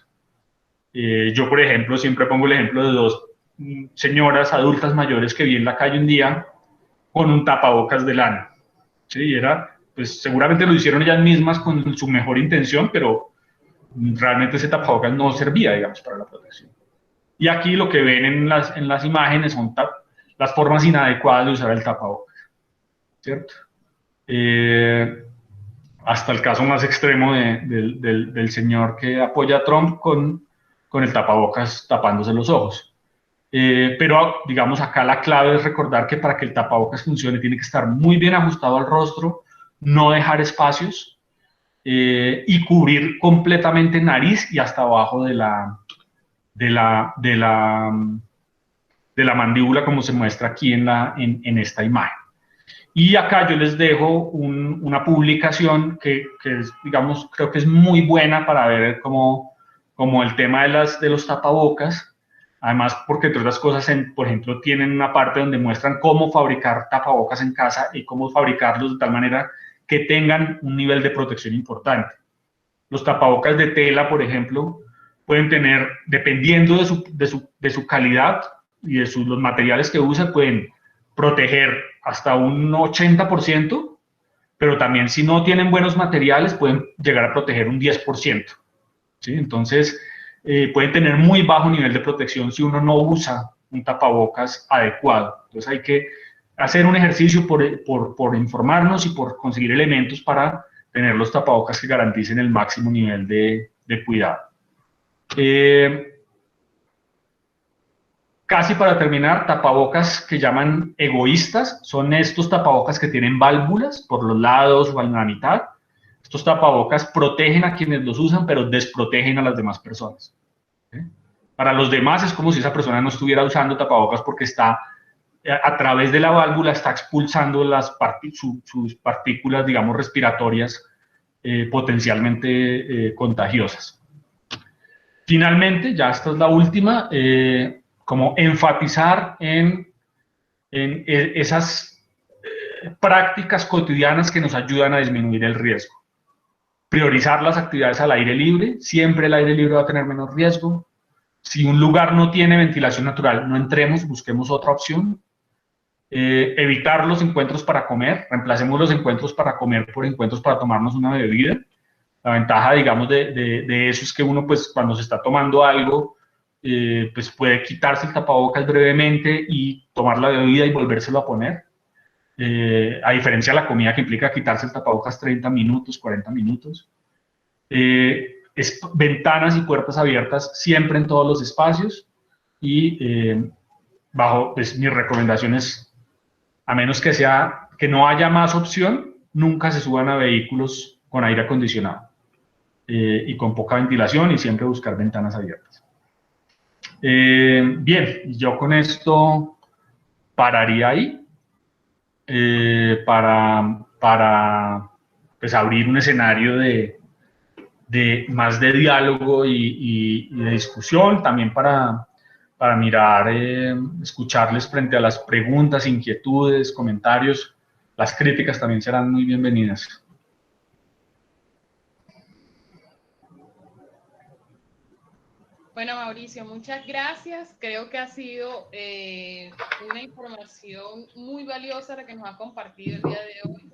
Yo, por ejemplo, siempre pongo el ejemplo de dos señoras adultas mayores que vi en la calle un día con un tapabocas de lana. Sí, pues seguramente lo hicieron ellas mismas con su mejor intención, pero realmente ese tapabocas no servía, digamos, para la protección. Y aquí lo que ven en las imágenes son las formas inadecuadas de usar el tapabocas, ¿cierto? Hasta el caso más extremo del señor que apoya a Trump con el tapabocas tapándose los ojos. Pero digamos acá la clave es recordar que para que el tapabocas funcione tiene que estar muy bien ajustado al rostro, no dejar espacios y cubrir completamente nariz y hasta abajo de la mandíbula, como se muestra aquí en esta imagen. Y acá yo les dejo una publicación que es, digamos, creo que es muy buena para ver como el tema de los tapabocas. Además, porque entre otras cosas, por ejemplo, tienen una parte donde muestran cómo fabricar tapabocas en casa y cómo fabricarlos de tal manera que tengan un nivel de protección importante. Los tapabocas de tela, por ejemplo, pueden tener, dependiendo de su calidad y de los materiales que usa, pueden proteger hasta un 80%, pero también si no tienen buenos materiales pueden llegar a proteger un 10%. ¿Sí? Entonces, pueden tener muy bajo nivel de protección si uno no usa un tapabocas adecuado. Entonces hay que hacer un ejercicio por informarnos y por conseguir elementos para tener los tapabocas que garanticen el máximo nivel de cuidado. Casi para terminar, tapabocas que llaman egoístas, son estos tapabocas que tienen válvulas por los lados o en la mitad. Estos tapabocas protegen a quienes los usan, pero desprotegen a las demás personas. ¿Sí? Para los demás es como si esa persona no estuviera usando tapabocas porque está a través de la válvula, está expulsando sus partículas, digamos, respiratorias potencialmente contagiosas. Finalmente, ya esta es la última, como enfatizar en esas prácticas cotidianas que nos ayudan a disminuir el riesgo. Priorizar las actividades al aire libre, siempre el aire libre va a tener menos riesgo. Si un lugar no tiene ventilación natural, no entremos, busquemos otra opción. Evitar los encuentros para comer, reemplacemos los encuentros para comer por encuentros para tomarnos una bebida. La ventaja, digamos, de eso es que uno, pues, cuando se está tomando algo, pues puede quitarse el tapabocas brevemente y tomar la bebida y volvérselo a poner. A diferencia de la comida que implica quitarse el tapabocas 30 minutos, 40 minutos. Ventanas y puertas abiertas siempre en todos los espacios y bajo, pues, mis recomendaciones, a menos que no haya más opción, nunca se suban a vehículos con aire acondicionado y con poca ventilación y siempre buscar ventanas abiertas. Bien, yo con esto pararía ahí para pues, abrir un escenario más de diálogo y de discusión, también para mirar, escucharles frente a las preguntas, inquietudes, comentarios. Las críticas también serán muy bienvenidas. Bueno, Mauricio, muchas gracias. Creo que ha sido una información muy valiosa la que nos ha compartido el día de hoy,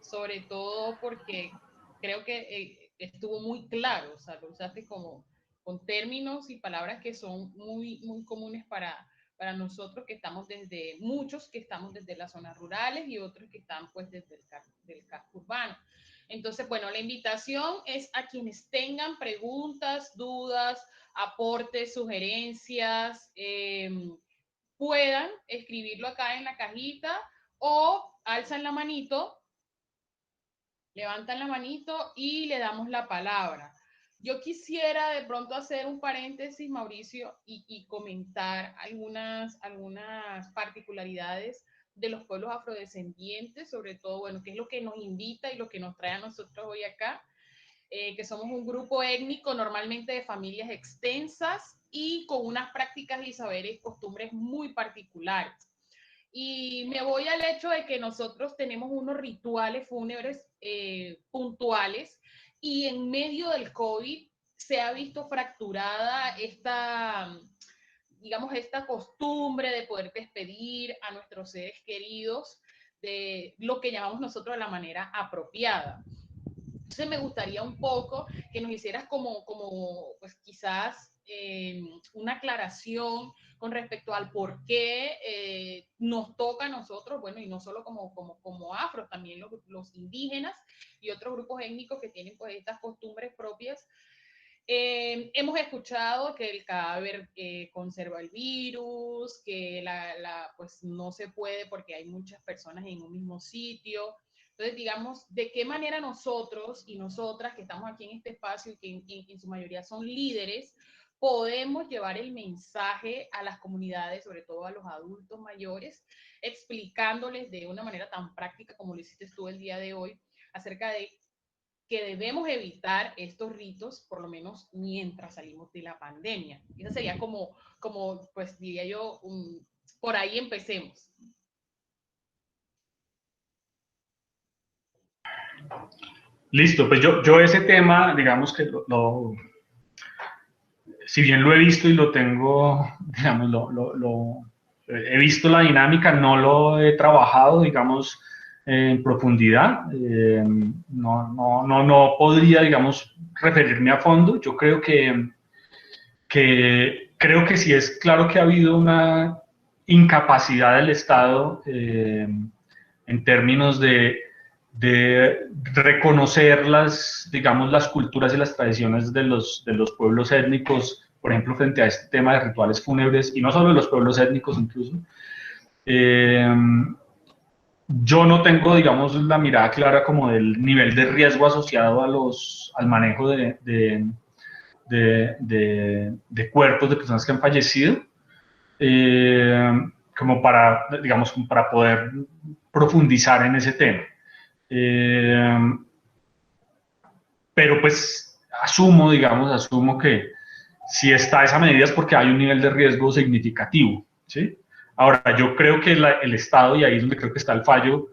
sobre todo porque creo que estuvo muy claro, o sea, lo usaste como con términos y palabras que son muy, muy comunes para nosotros que estamos muchos que estamos desde las zonas rurales y otros que están pues desde del casco urbano. Entonces, bueno, la invitación es a quienes tengan preguntas, dudas, aportes, sugerencias, puedan escribirlo acá en la cajita o alzan la manito, levantan la manito y le damos la palabra. Yo quisiera de pronto hacer un paréntesis, Mauricio, y comentar algunas particularidades de los pueblos afrodescendientes, sobre todo, bueno, qué es lo que nos invita y lo que nos trae a nosotros hoy acá. Que somos un grupo étnico normalmente de familias extensas y con unas prácticas y saberes y costumbres muy particulares. Y me voy al hecho de que nosotros tenemos unos rituales fúnebres puntuales, y en medio del COVID se ha visto fracturada esta, digamos, esta costumbre de poder despedir a nuestros seres queridos de lo que llamamos nosotros de la manera apropiada. Entonces me gustaría un poco que nos hicieras como pues quizás una aclaración con respecto al por qué nos toca a nosotros, bueno, y no solo como afros, también los indígenas y otros grupos étnicos que tienen pues estas costumbres propias. Hemos escuchado que el cadáver conserva el virus, que pues no se puede porque hay muchas personas en un mismo sitio. Entonces, digamos, ¿de qué manera nosotros y nosotras que estamos aquí en este espacio y que en su mayoría son líderes, podemos llevar el mensaje a las comunidades, sobre todo a los adultos mayores, explicándoles de una manera tan práctica como lo hiciste tú el día de hoy, acerca de que debemos evitar estos ritos, por lo menos mientras salimos de la pandemia? Eso sería como pues diría yo, por ahí empecemos. Listo, pues yo ese tema, digamos que si bien lo he visto y lo tengo, digamos, he visto la dinámica, no lo he trabajado, digamos, en profundidad. No podría, digamos, referirme a fondo. Yo creo creo que sí es claro que ha habido una incapacidad del Estado en términos de reconocer digamos, las culturas y las tradiciones de los pueblos étnicos, por ejemplo, frente a este tema de rituales fúnebres, y no solo de los pueblos étnicos incluso. Yo no tengo, digamos, la mirada clara como del nivel de riesgo asociado al manejo de cuerpos de personas que han fallecido, como para, digamos, como para poder profundizar en ese tema. Pero pues asumo que si está esa medida es porque hay un nivel de riesgo significativo, ¿sí? Ahora, yo creo que el Estado, y ahí es donde creo que está el fallo,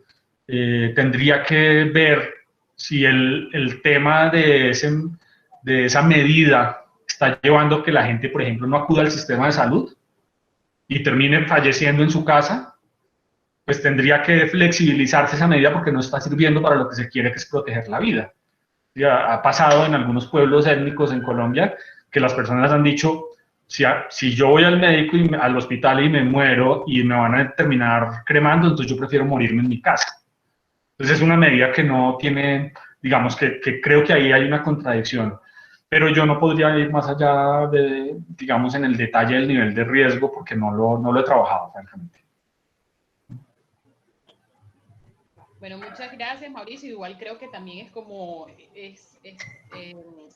tendría que ver si el tema de esa medida está llevando a que la gente, por ejemplo, no acuda al sistema de salud y termine falleciendo en su casa, pues tendría que flexibilizarse esa medida porque no está sirviendo para lo que se quiere, que es proteger la vida. Ya ha pasado en algunos pueblos étnicos en Colombia que las personas han dicho, si yo voy al médico al hospital y me muero y me van a terminar cremando, entonces yo prefiero morirme en mi casa. Entonces es una medida que no tiene, digamos, que creo que ahí hay una contradicción, pero yo no podría ir más allá de, digamos, en el detalle del nivel de riesgo porque no lo he trabajado, francamente. Bueno, muchas gracias, Mauricio. Igual creo que también es como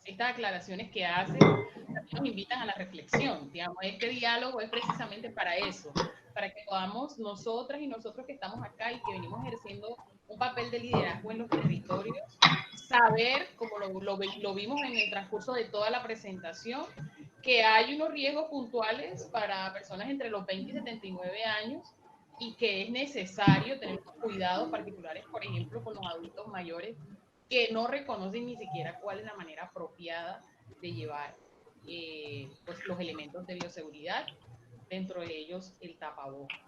estas aclaraciones que hace también nos invitan a la reflexión. Digamos, este diálogo es precisamente para eso, para que podamos nosotras y nosotros que estamos acá y que venimos ejerciendo un papel de liderazgo en los territorios, saber, como lo vimos en el transcurso de toda la presentación, que hay unos riesgos puntuales para personas entre los 20 y 79 años, y que es necesario tener cuidados particulares, por ejemplo, con los adultos mayores que no reconocen ni siquiera cuál es la manera apropiada de llevar pues, los elementos de bioseguridad, dentro de ellos el tapabocas.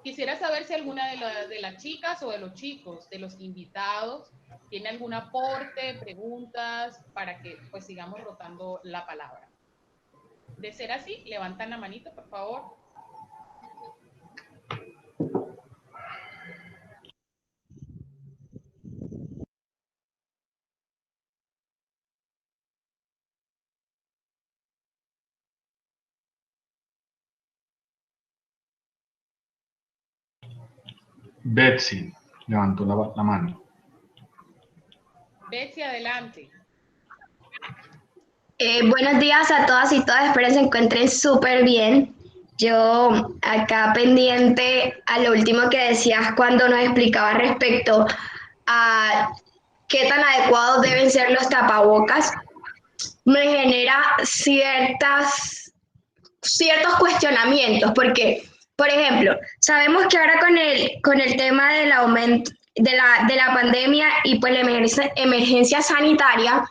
Quisiera saber si alguna de las chicas o de los chicos, de los invitados, tiene algún aporte, preguntas, para que pues sigamos rotando la palabra. De ser así, levantan la manito, por favor. Betsy levantó la mano. Betsy, adelante. Buenos días a todas y todas, espero se encuentren súper bien. Yo acá pendiente a lo último que decías cuando nos explicabas respecto a qué tan adecuados deben ser los tapabocas, me genera ciertos cuestionamientos, porque Por ejemplo, sabemos que ahora con el tema del aumento de la pandemia y pues la emergencia sanitaria,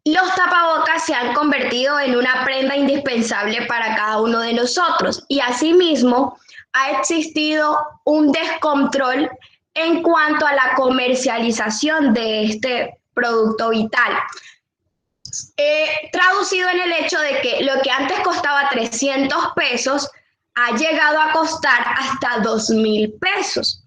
los tapabocas se han convertido en una prenda indispensable para cada uno de nosotros y asimismo ha existido un descontrol en cuanto a la comercialización de este producto vital. Traducido en el hecho de que lo que antes costaba 300 pesos ha llegado a costar hasta 2.000 pesos.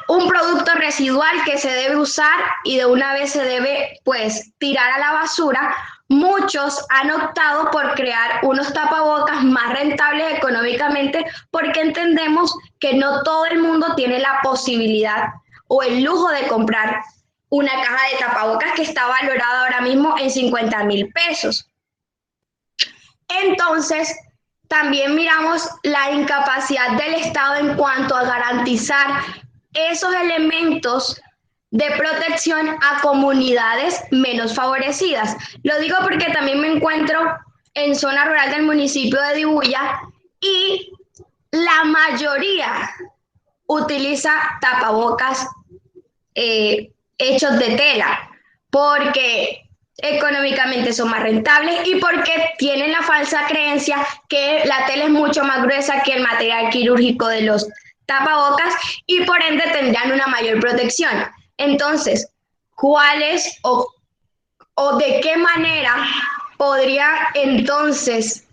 Un producto residual que se debe usar y de una vez se debe pues tirar a la basura. Muchos han optado por crear unos tapabocas más rentables económicamente porque entendemos que no todo el mundo tiene la posibilidad o el lujo de comprar una caja de tapabocas que está valorada ahora mismo en 50.000 pesos. Entonces, también miramos la incapacidad del Estado en cuanto a garantizar esos elementos de protección a comunidades menos favorecidas. Lo digo porque también me encuentro en zona rural del municipio de Dibuya y la mayoría utiliza tapabocas hechos de tela porque económicamente son más rentables y porque tienen la falsa creencia que la tela es mucho más gruesa que el material quirúrgico de los tapabocas y por ende tendrán una mayor protección. Entonces, ¿cuáles o de qué manera podría entonces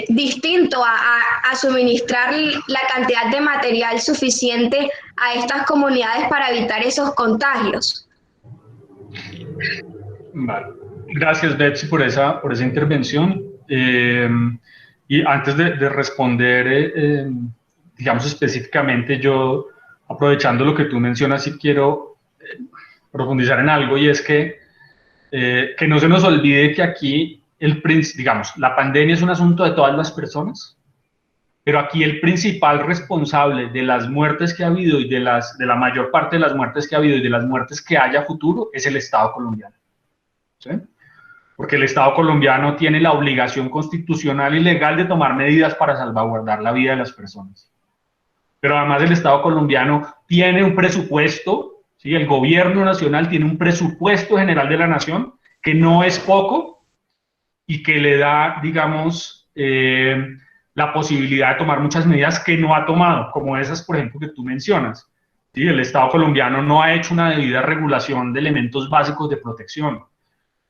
distinto a suministrar la cantidad de material suficiente a estas comunidades para evitar esos contagios? Vale. Gracias, Betsy, por esa intervención. Y antes de responder, digamos específicamente, yo, aprovechando lo que tú mencionas, sí quiero profundizar en algo, y es que no se nos olvide que aquí, digamos, la pandemia es un asunto de todas las personas, pero aquí el principal responsable de las muertes que ha habido y de la mayor parte de las muertes que ha habido y de las muertes que haya a futuro es el Estado colombiano. ¿Sí? Porque el Estado colombiano tiene la obligación constitucional y legal de tomar medidas para salvaguardar la vida de las personas. Pero además el Estado colombiano tiene un presupuesto, ¿sí? El gobierno nacional tiene un presupuesto general de la nación que no es poco y que le da, digamos, la posibilidad de tomar muchas medidas que no ha tomado, como esas, por ejemplo, que tú mencionas. ¿Sí? El Estado colombiano no ha hecho una debida regulación de elementos básicos de protección.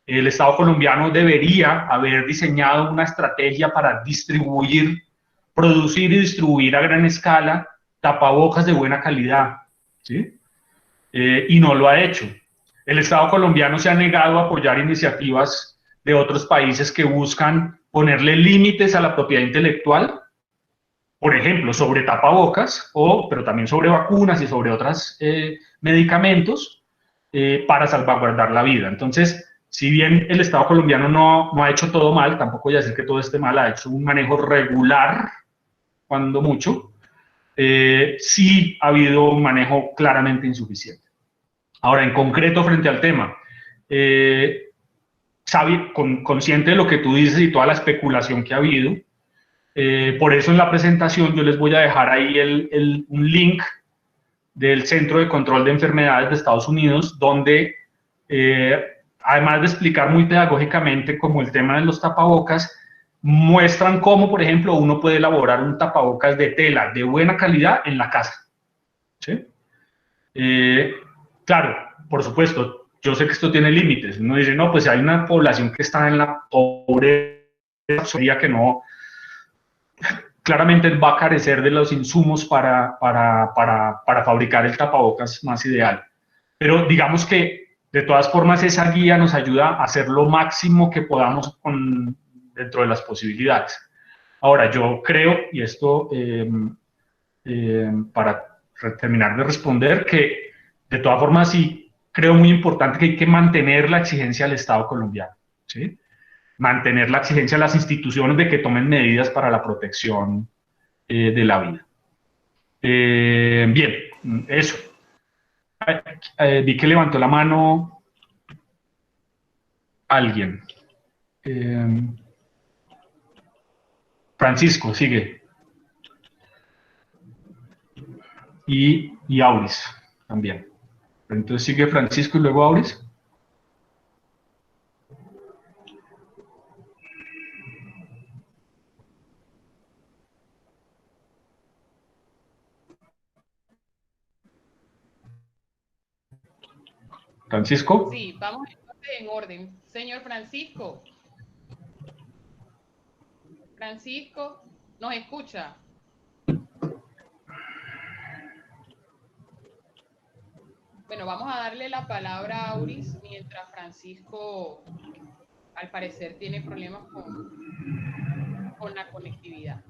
El Estado colombiano debería haber diseñado una estrategia para distribuir, producir y distribuir a gran escala tapabocas de buena calidad, ¿sí? Y no lo ha hecho. El Estado colombiano se ha negado a apoyar iniciativas de otros países que buscan ponerle límites a la propiedad intelectual, por ejemplo, sobre tapabocas, pero también sobre vacunas y sobre otros medicamentos para salvaguardar la vida. Entonces, si bien el Estado colombiano no ha hecho todo mal, tampoco voy a decir que todo esté mal, ha hecho un manejo regular, cuando mucho, sí ha habido un manejo claramente insuficiente. Ahora, en concreto, frente al tema, consciente de lo que tú dices y toda la especulación que ha habido, por eso en la presentación yo les voy a dejar ahí un link del Centro de Control de Enfermedades de Estados Unidos, donde además de explicar muy pedagógicamente como el tema de los tapabocas, muestran cómo, por ejemplo, uno puede elaborar un tapabocas de tela de buena calidad en la casa. ¿Sí? Claro, por supuesto, yo sé que esto tiene límites. Uno dice, no, pues hay una población que está en la pobreza que no, claramente va a carecer de los insumos para fabricar el tapabocas más ideal. Pero digamos que de todas formas esa guía nos ayuda a hacer lo máximo que podamos dentro de las posibilidades. Ahora, yo creo, y esto para terminar de responder, que de todas formas sí creo muy importante que hay que mantener la exigencia del Estado colombiano, ¿sí? Mantener la exigencia de las instituciones de que tomen medidas para la protección de la vida. Bien, eso. Vi que levantó la mano alguien. Francisco, sigue. Y Auris también. Entonces sigue Francisco y luego Auris. Francisco. Sí, vamos en orden. Señor Francisco. Francisco, ¿nos escucha? Bueno, vamos a darle la palabra a Auris mientras Francisco, al parecer, tiene problemas con la conectividad.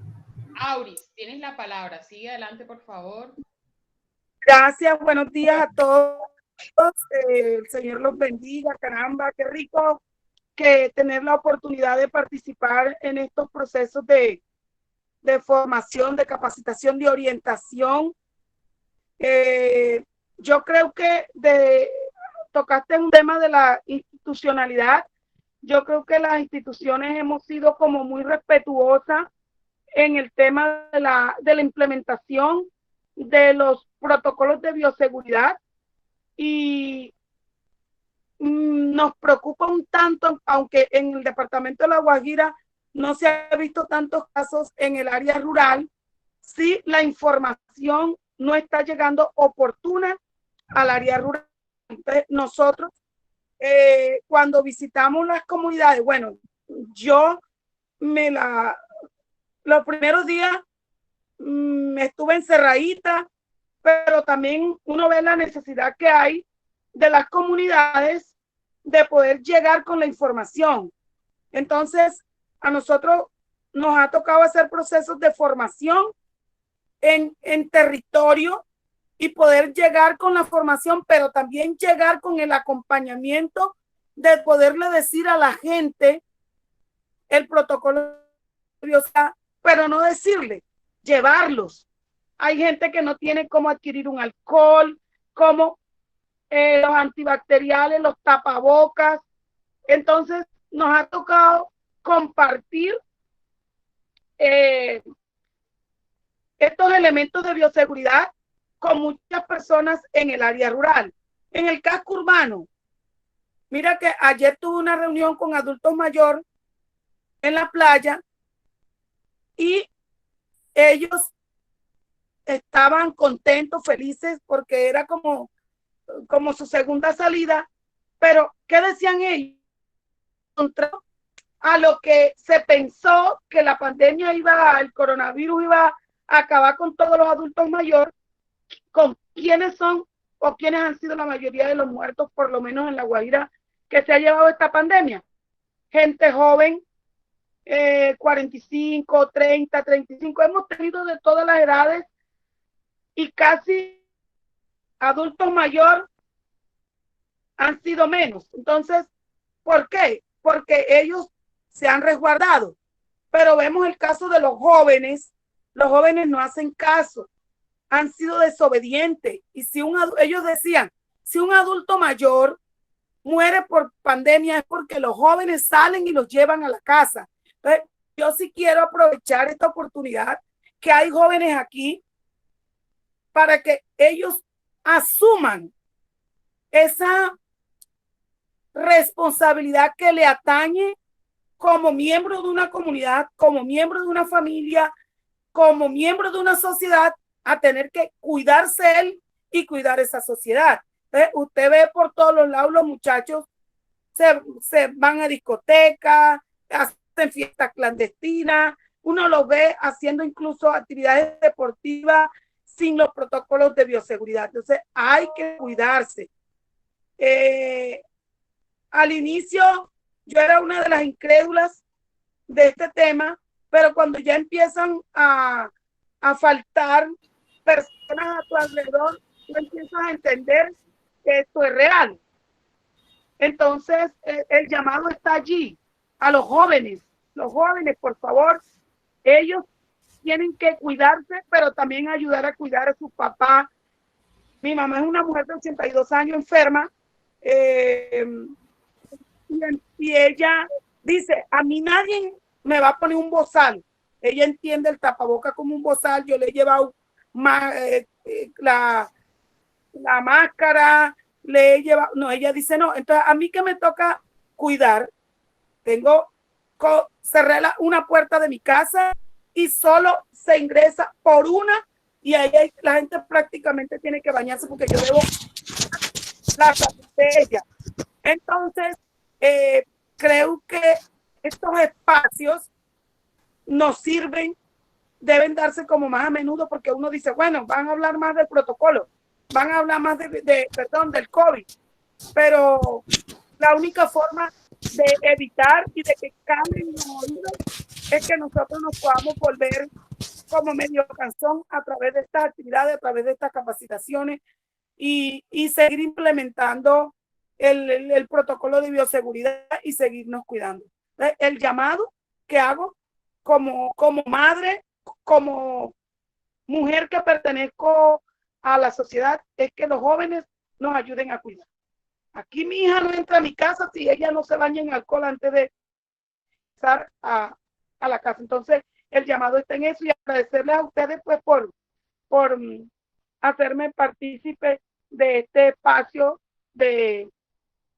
Auris, tienes la palabra. Sigue adelante, por favor. Gracias, buenos días a todos. El Señor los bendiga, caramba, qué rico que tener la oportunidad de participar en estos procesos de formación, de capacitación, de orientación. Yo creo que tocaste un tema de la institucionalidad. Yo creo que las instituciones hemos sido como muy respetuosas en el tema de la implementación de los protocolos de bioseguridad y nos preocupa un tanto, aunque en el departamento de La Guajira no se ha visto tantos casos en el área rural, sí la información no está llegando oportuna al área rural. Entonces, nosotros, cuando visitamos las comunidades, bueno, yo los primeros días estuve encerradita, pero también uno ve la necesidad que hay de las comunidades de poder llegar con la información. Entonces, a nosotros nos ha tocado hacer procesos de formación en territorio y poder llegar con la formación, pero también llegar con el acompañamiento de poderle decir a la gente el protocolo, pero no decirle, llevarlos. Hay gente que no tiene cómo adquirir un alcohol, como los antibacteriales, los tapabocas. Entonces, nos ha tocado compartir estos elementos de bioseguridad con muchas personas en el área rural. En el casco urbano, mira que ayer tuve una reunión con adultos mayores en la playa y ellos estaban contentos, felices, porque era como su segunda salida. Pero, ¿qué decían ellos? Contra a lo que se pensó que la pandemia el coronavirus iba a acabar con todos los adultos mayores, con quiénes son o quiénes han sido la mayoría de los muertos, por lo menos en La Guajira, que se ha llevado esta pandemia. Gente joven, 45, 30, 35, hemos tenido de todas las edades y casi adultos mayores han sido menos. Entonces, ¿por qué? Porque ellos se han resguardado. Pero vemos el caso de los jóvenes no hacen caso, han sido desobedientes. Y si ellos decían, si un adulto mayor muere por pandemia es porque los jóvenes salen y los llevan a la casa. Entonces, yo sí quiero aprovechar esta oportunidad que hay jóvenes aquí para que ellos asuman esa responsabilidad que le atañe como miembro de una comunidad, como miembro de una familia, como miembro de una sociedad, a tener que cuidarse él y cuidar esa sociedad. Entonces, usted ve por todos los lados los muchachos se van a discotecas, hacen fiestas clandestinas, uno los ve haciendo incluso actividades deportivas sin los protocolos de bioseguridad. Entonces hay que cuidarse. Al inicio yo era una de las incrédulas de este tema, pero cuando ya empiezan a faltar personas a tu alrededor, tú empiezas a entender que esto es real. Entonces, el llamado está allí a los jóvenes. Los jóvenes, por favor, ellos tienen que cuidarse, pero también ayudar a cuidar a sus papás. Mi mamá es una mujer de 82 años enferma, y ella dice, a mí nadie me va a poner un bozal, ella entiende el tapaboca como un bozal, yo le he llevado la máscara, le he llevado, no, ella dice no, entonces a mí que me toca cuidar, cerré una puerta de mi casa y solo se ingresa por una y ahí la gente prácticamente tiene que bañarse porque yo debo la salud de ella. Entonces, creo que estos espacios nos sirven, deben darse como más a menudo porque uno dice, bueno, van a hablar más del protocolo, van a hablar más del COVID, pero la única forma de evitar y de que cambien los oídos es que nosotros nos podamos volver como medio canción a través de estas actividades, a través de estas capacitaciones y seguir implementando el protocolo de bioseguridad y seguirnos cuidando. El llamado que hago como madre, como mujer que pertenezco a la sociedad, es que los jóvenes nos ayuden a cuidar. Aquí mi hija no entra a mi casa si ella no se baña en alcohol antes de pasar a la casa. Entonces, el llamado está en eso y agradecerles a ustedes pues por hacerme partícipe de este espacio de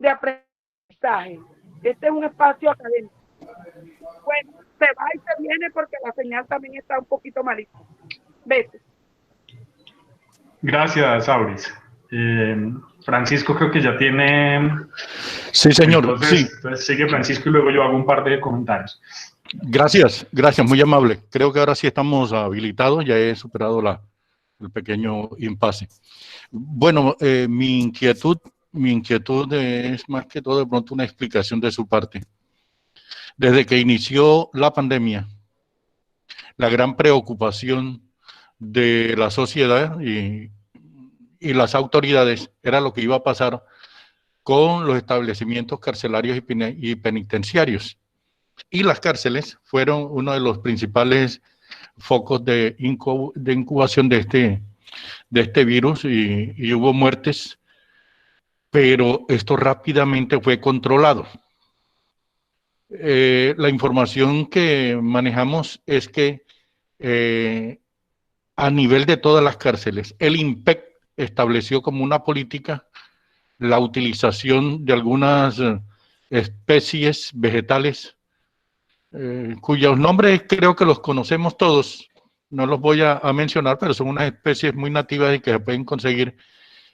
aprendizaje. Este es un espacio académico. Bueno, se va y se viene porque la señal también está un poquito malita. Besos. Gracias, Auris. Francisco creo que ya tiene... Sí, señor. Entonces sigue Francisco y luego yo hago un par de comentarios. Gracias, muy amable. Creo que ahora sí estamos habilitados, ya he superado el pequeño impasse. Bueno, mi inquietud es más que todo de pronto una explicación de su parte. Desde que inició la pandemia, la gran preocupación de la sociedad y las autoridades era lo que iba a pasar con los establecimientos carcelarios y penitenciarios. Y las cárceles fueron uno de los principales focos de incubación de este virus y hubo muertes, pero esto rápidamente fue controlado. La información que manejamos es que a nivel de todas las cárceles, el INPEC estableció como una política la utilización de algunas especies vegetales cuyos nombres creo que los conocemos todos, no los voy a mencionar, pero son unas especies muy nativas y que se pueden conseguir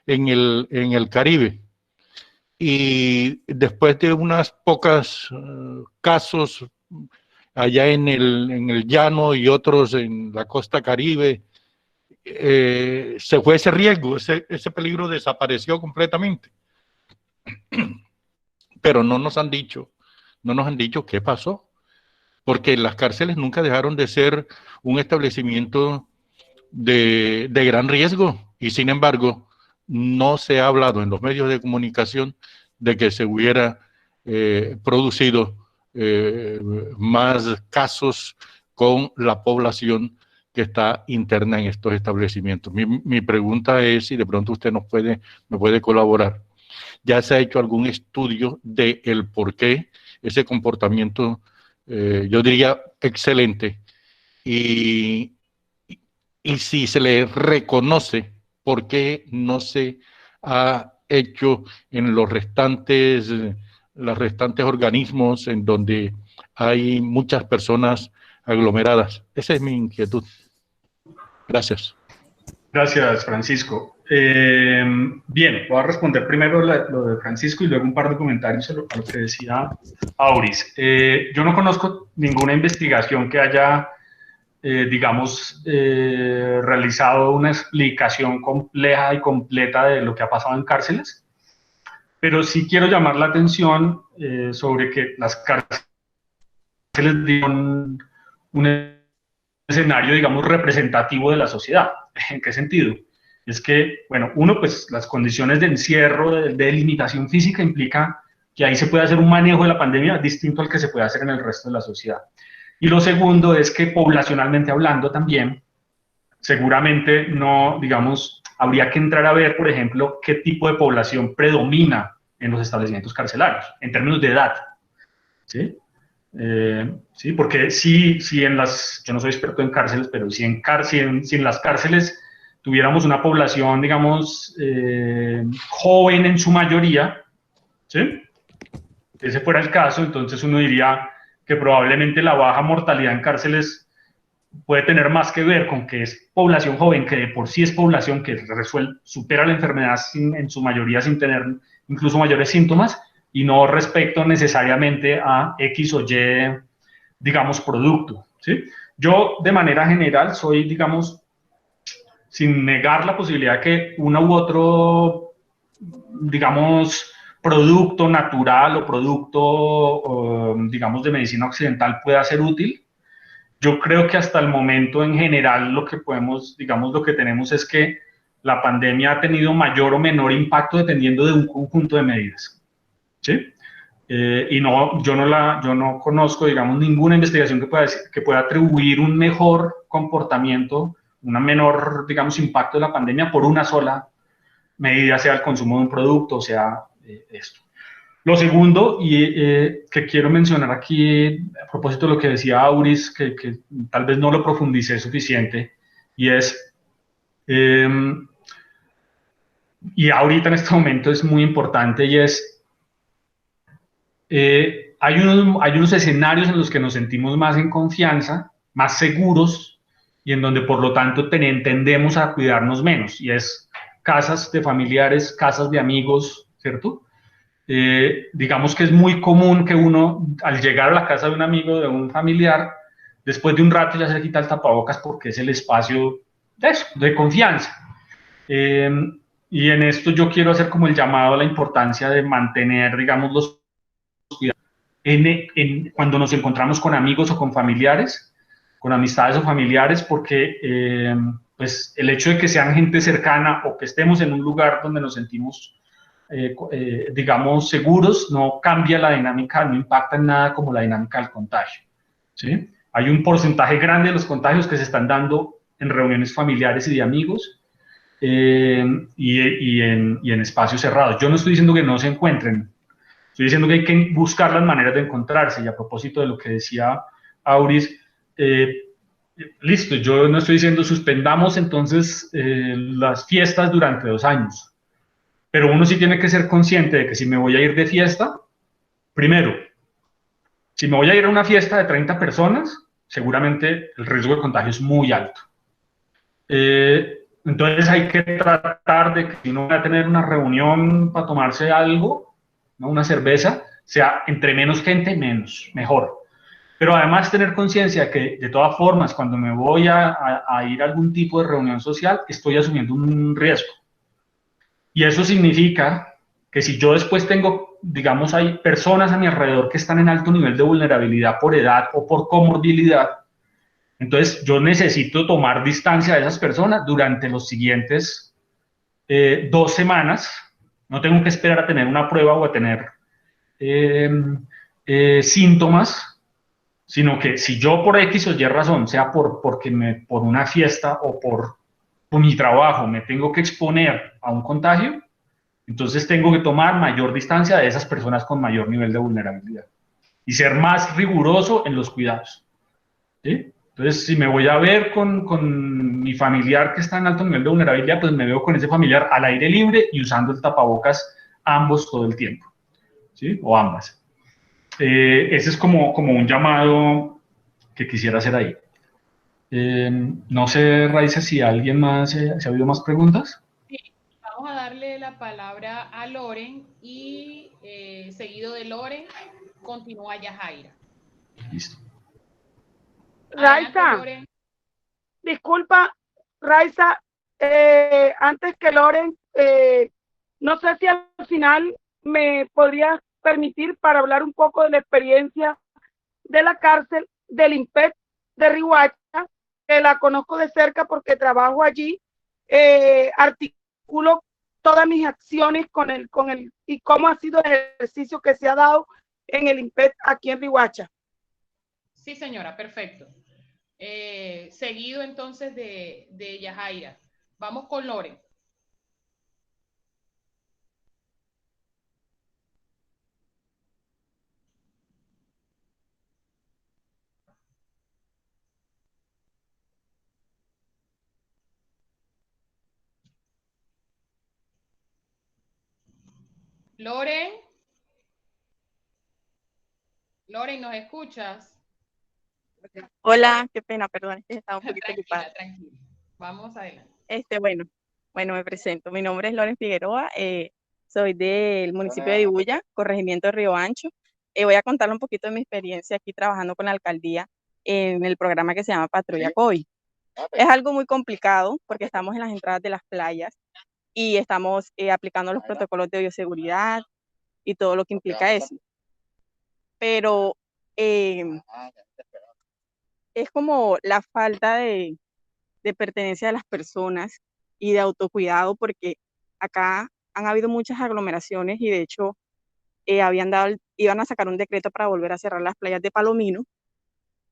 en el Caribe. Y después de unas pocas casos allá en el llano y otros en la costa Caribe, se fue ese riesgo, ese peligro desapareció completamente. Pero no nos han dicho qué pasó, porque las cárceles nunca dejaron de ser un establecimiento de gran riesgo y sin embargo no se ha hablado en los medios de comunicación de que se hubiera producido más casos con la población que está interna en estos establecimientos. Mi pregunta es si de pronto usted me puede colaborar. ¿Ya se ha hecho algún estudio de el por qué ese comportamiento, yo diría, excelente? Y si se le reconoce, ¿por qué no se ha hecho en los restantes organismos en donde hay muchas personas aglomeradas? Esa es mi inquietud. Gracias. Gracias, Francisco. Bien, voy a responder primero lo de Francisco y luego un par de comentarios a lo que decía Auris. Yo no conozco ninguna investigación que haya, digamos, realizado una explicación compleja y completa de lo que ha pasado en cárceles, pero sí quiero llamar la atención sobre que las cárceles dieron un escenario, digamos, representativo de la sociedad. ¿En qué sentido? Es que, bueno, uno, pues las condiciones de encierro, de limitación física implica que ahí se puede hacer un manejo de la pandemia distinto al que se puede hacer en el resto de la sociedad. Y lo segundo es que poblacionalmente hablando también, seguramente no, digamos, habría que entrar a ver, por ejemplo, qué tipo de población predomina en los establecimientos carcelarios, en términos de edad, ¿sí? Sí, porque sí en las, yo no soy experto en cárceles, pero si en las cárceles tuviéramos una población, digamos, joven en su mayoría, ¿sí? Ese fuera el caso, entonces uno diría que probablemente la baja mortalidad en cárceles puede tener más que ver con que es población joven, que de por sí es población que supera la enfermedad en su mayoría sin tener incluso mayores síntomas, y no respecto necesariamente a X o Y, digamos, producto, ¿sí? Yo, de manera general, soy, digamos, sin negar la posibilidad de que uno u otro, digamos, producto natural o producto, digamos, de medicina occidental pueda ser útil. Yo creo que hasta el momento, en general, lo que podemos, digamos, lo que tenemos es que la pandemia ha tenido mayor o menor impacto dependiendo de un conjunto de medidas, ¿sí? Y no, yo no conozco, digamos, ninguna investigación que pueda atribuir un mejor comportamiento, un menor, digamos, impacto de la pandemia por una sola medida, sea el consumo de un producto, o sea, esto. Lo segundo, que quiero mencionar aquí, a propósito de lo que decía Auris, que tal vez no lo profundicé suficiente, y es, eh, y ahorita en este momento es muy importante, y es, hay unos escenarios en los que nos sentimos más en confianza, más seguros, y en donde por lo tanto tendemos a cuidarnos menos, y es casas de familiares, casas de amigos, ¿cierto? Digamos que es muy común que uno, al llegar a la casa de un amigo, de un familiar, después de un rato ya se quita el tapabocas porque es el espacio de eso, de confianza. Eh, y en esto yo quiero hacer como el llamado a la importancia de mantener, digamos, los cuidados cuando nos encontramos con amigos o con familiares, con amistades o familiares, porque pues el hecho de que sean gente cercana o que estemos en un lugar donde nos sentimos digamos, seguros, no cambia la dinámica, no impacta en nada como la dinámica del contagio, ¿sí? Hay un porcentaje grande de los contagios que se están dando en reuniones familiares y de amigos, y en espacios cerrados. Yo no estoy diciendo que no se encuentren, estoy diciendo que hay que buscar las maneras de encontrarse. Y a propósito de lo que decía Auris, eh, listo, yo no estoy diciendo suspendamos entonces las fiestas durante 2 años, pero uno sí tiene que ser consciente de que si me voy a ir de fiesta, primero, si me voy a ir a una fiesta de 30 personas, seguramente el riesgo de contagio es muy alto. Entonces hay que tratar de que si uno va a tener una reunión para tomarse algo, ¿no? Una cerveza, sea entre menos gente, menos, mejor. Pero además tener conciencia de que de todas formas, cuando me voy a ir a algún tipo de reunión social, estoy asumiendo un riesgo. Y eso significa que si yo después tengo, digamos, hay personas a mi alrededor que están en alto nivel de vulnerabilidad por edad o por comorbilidad, entonces yo necesito tomar distancia de esas personas durante los siguientes 2 semanas. No tengo que esperar a tener una prueba o a tener eh, síntomas, sino que si yo por X o Y razón, sea por una fiesta o por mi trabajo, me tengo que exponer a un contagio, entonces tengo que tomar mayor distancia de esas personas con mayor nivel de vulnerabilidad y ser más riguroso en los cuidados, ¿sí? Entonces, si me voy a ver con mi familiar que está en alto nivel de vulnerabilidad, pues me veo con ese familiar al aire libre y usando el tapabocas ambos todo el tiempo, ¿sí? O ambas. Ese es como un llamado que quisiera hacer ahí. No sé, Raiza, si alguien más, si ha habido más preguntas. Sí, vamos a darle la palabra a Loren y seguido de Loren continúa Yajaira. Listo. Adelante, Raiza, Loren. disculpa, Raiza, antes que Loren, no sé si al final me podrías permitir para hablar un poco de la experiencia de la cárcel del IMPET de Riohacha, que la conozco de cerca porque trabajo allí, articulo todas mis acciones y cómo ha sido el ejercicio que se ha dado en el IMPET aquí en Riohacha. Sí, señora, perfecto. Seguido entonces de Yajaira. Vamos con Loren. Loren. Loren, ¿nos escuchas? Hola, qué pena, perdón, es que estaba un poquito ocupada. Tranquila. Vamos adelante. Bueno, me presento. Mi nombre es Loren Figueroa, soy del municipio de Dibuya, corregimiento de Río Ancho. Voy a contarle un poquito de mi experiencia aquí trabajando con la alcaldía en el programa que se llama Patrulla COVID. Es algo muy complicado porque estamos en las entradas de las playas y estamos aplicando los protocolos de bioseguridad y todo lo que implica eso. Pero es como la falta de pertenencia de las personas y de autocuidado, porque acá han habido muchas aglomeraciones y de hecho iban a sacar un decreto para volver a cerrar las playas de Palomino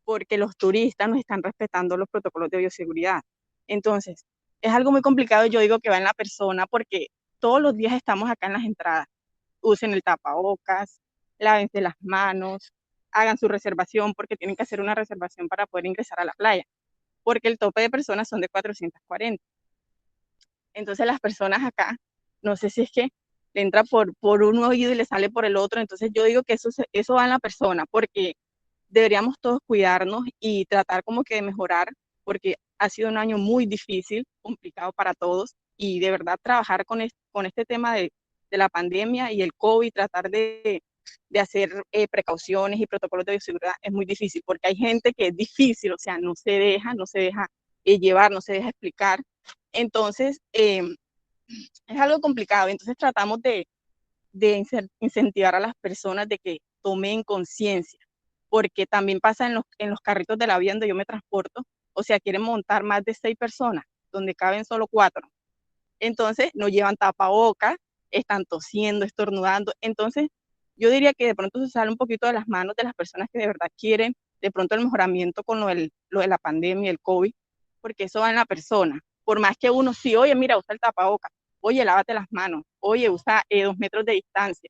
porque los turistas no están respetando los protocolos de bioseguridad. Entonces, es algo muy complicado, yo digo que va en la persona porque todos los días estamos acá en las entradas. Usen el tapabocas, lávense las manos, hagan su reservación porque tienen que hacer una reservación para poder ingresar a la playa, porque el tope de personas son de 440. Entonces las personas acá, no sé si es que le entra por un oído y le sale por el otro, entonces yo digo que eso va en la persona, porque deberíamos todos cuidarnos y tratar como que de mejorar, porque ha sido un año muy difícil, complicado para todos, y de verdad trabajar con este tema de la pandemia y el COVID, tratar de hacer precauciones y protocolos de bioseguridad es muy difícil, porque hay gente que es difícil, o sea, no se deja llevar, no se deja explicar. Entonces, es algo complicado. Entonces tratamos de incentivar a las personas de que tomen conciencia, porque también pasa en los carritos de la vía donde yo me transporto, o sea, quieren montar más de 6 personas, donde caben solo 4. Entonces, no llevan tapabocas, están tosiendo, estornudando. Entonces, yo diría que de pronto se sale un poquito de las manos de las personas que de verdad quieren de pronto el mejoramiento con lo de la pandemia, el COVID, porque eso va en la persona. Por más que uno sí, oye, mira, usa el tapabocas, oye, lávate las manos, oye, usa 2 metros de distancia,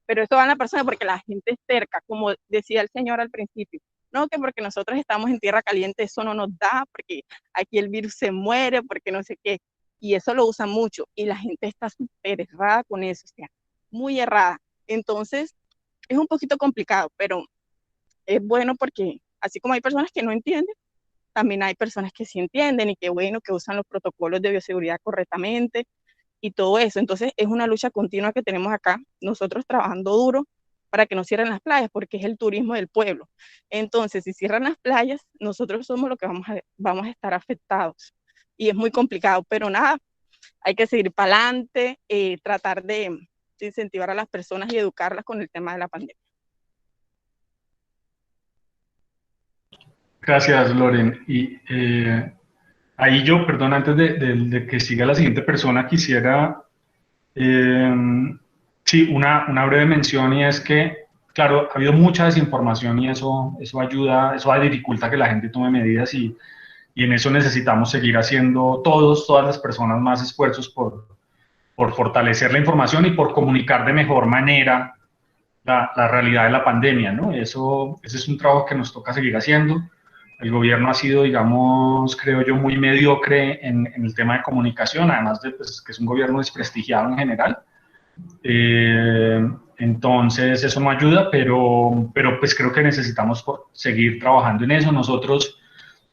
pero eso va en la persona porque la gente es cerca, como decía el señor al principio. No, que porque nosotros estamos en tierra caliente, eso no nos da, porque aquí el virus se muere, porque no sé qué. Y eso lo usan mucho, y la gente está súper errada con eso, o sea, muy errada. Entonces, es un poquito complicado, pero es bueno porque así como hay personas que no entienden, también hay personas que sí entienden y que bueno, que usan los protocolos de bioseguridad correctamente y todo eso. Entonces es una lucha continua que tenemos acá, nosotros trabajando duro para que no cierren las playas, porque es el turismo del pueblo. Entonces, si cierran las playas, nosotros somos los que vamos a estar afectados. Y es muy complicado, pero nada, hay que seguir para adelante, tratar de incentivar a las personas y educarlas con el tema de la pandemia. Gracias, Loren. Y ahí yo, perdón, antes de que siga la siguiente persona, quisiera, sí, una breve mención, y es que, claro, ha habido mucha desinformación y eso ayuda, eso dificulta que la gente tome medidas, y en eso necesitamos seguir haciendo todas las personas, más esfuerzos por fortalecer la información y por comunicar de mejor manera la realidad de la pandemia, ¿no? Ese es un trabajo que nos toca seguir haciendo. El gobierno ha sido, digamos, creo yo, muy mediocre en el tema de comunicación, además de pues, que es un gobierno desprestigiado en general. Entonces, eso no ayuda, pero pues creo que necesitamos seguir trabajando en eso. Nosotros,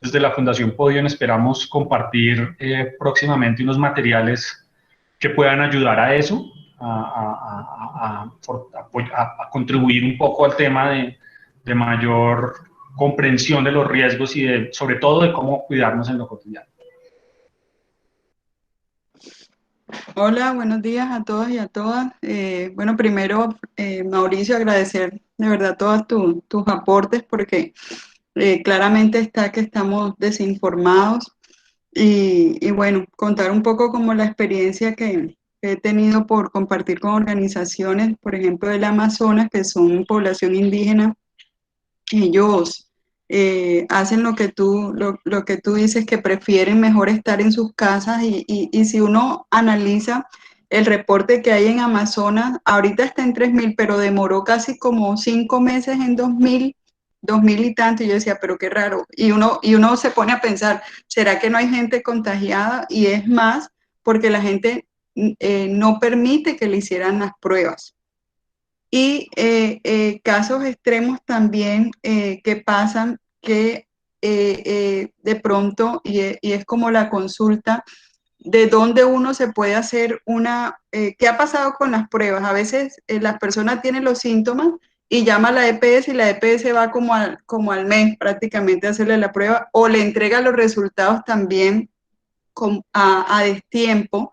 desde la Fundación Podium, esperamos compartir próximamente unos materiales que puedan ayudar a eso, a contribuir un poco al tema de mayor comprensión de los riesgos y sobre todo de cómo cuidarnos en lo cotidiano. Hola, buenos días a todos y a todas. Bueno, primero, Mauricio, agradecer de verdad todos tus aportes, porque claramente está que estamos desinformados, y bueno, contar un poco como la experiencia que he tenido por compartir con organizaciones, por ejemplo, del Amazonas, que son población indígena. Ellos hacen lo que tú dices, que prefieren mejor estar en sus casas, y si uno analiza el reporte que hay en Amazonas, ahorita está en 3.000, pero demoró casi como 5 meses en 2.000 y tanto, y yo decía, pero qué raro, y uno se pone a pensar, ¿será que no hay gente contagiada? Y es más, porque la gente no permite que le hicieran las pruebas. y casos extremos también que pasan que de pronto, y es como la consulta, de dónde uno se puede hacer ¿qué ha pasado con las pruebas? A veces las personas tienen los síntomas y llama a la EPS y la EPS va como al mes prácticamente a hacerle la prueba o le entrega los resultados también a destiempo.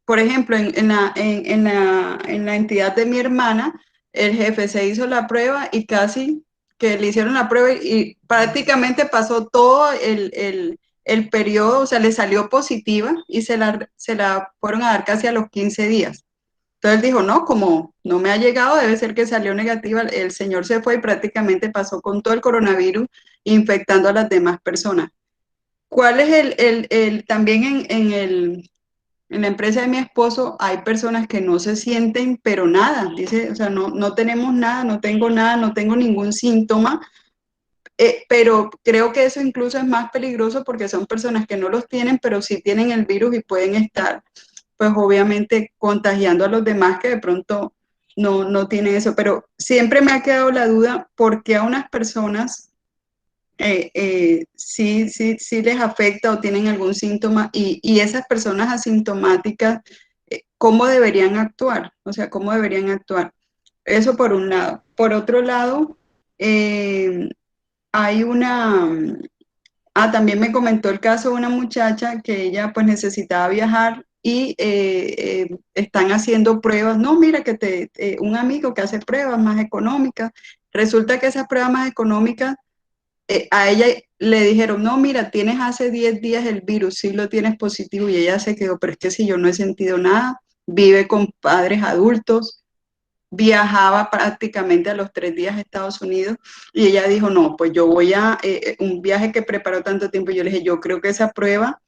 Por ejemplo, en la entidad de mi hermana, el jefe se hizo la prueba y casi que le hicieron la prueba y prácticamente pasó todo el periodo, o sea, le salió positiva y se la fueron a dar casi a los 15 días. Entonces dijo, no, como no me ha llegado, debe ser que salió negativa. El señor se fue y prácticamente pasó con todo el coronavirus infectando a las demás personas. ¿Cuál es también en la empresa de mi esposo hay personas que no se sienten, pero nada, dice, o sea, no tenemos nada, no tengo nada, no tengo ningún síntoma, pero creo que eso incluso es más peligroso porque son personas que no los tienen, pero sí tienen el virus y pueden estar, pues obviamente contagiando a los demás que de pronto no tienen eso, pero siempre me ha quedado la duda por qué a unas personas sí les afecta o tienen algún síntoma y esas personas asintomáticas, ¿cómo deberían actuar? O sea, ¿cómo deberían actuar? Eso por un lado. Por otro lado, hay también me comentó el caso de una muchacha que ella pues necesitaba viajar y están haciendo pruebas. No, mira que un amigo que hace pruebas más económicas. Resulta que esas pruebas más económicas a ella le dijeron, no, mira, tienes hace 10 días el virus, sí lo tienes positivo, y ella se quedó, pero es que si yo no he sentido nada, vive con padres adultos, viajaba prácticamente a los 3 días a Estados Unidos, y ella dijo, no, pues yo voy un viaje que preparó tanto tiempo, y yo le dije, yo creo que esa prueba,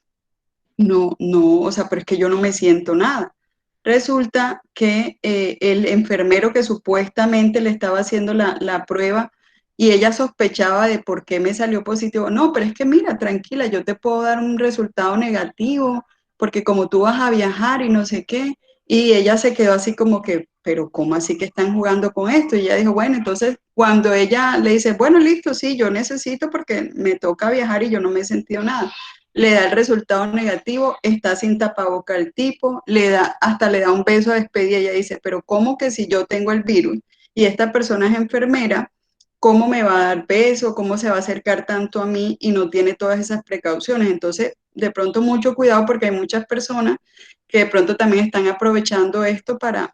no, o sea, pero es que yo no me siento nada. Resulta que el enfermero que supuestamente le estaba haciendo la prueba y ella sospechaba de por qué me salió positivo. No, pero es que mira, tranquila, yo te puedo dar un resultado negativo porque como tú vas a viajar y no sé qué. Y ella se quedó así como que, pero ¿cómo así que están jugando con esto? Y ella dijo, bueno, entonces cuando ella le dice, bueno, listo, sí, yo necesito porque me toca viajar y yo no me he sentido nada, le da el resultado negativo, está sin tapaboca el tipo, hasta le da un beso a despedida. Ella dice, pero ¿cómo que si yo tengo el virus y esta persona es enfermera, cómo me va a dar beso, cómo se va a acercar tanto a mí y no tiene todas esas precauciones? Entonces, de pronto mucho cuidado porque hay muchas personas que de pronto también están aprovechando esto para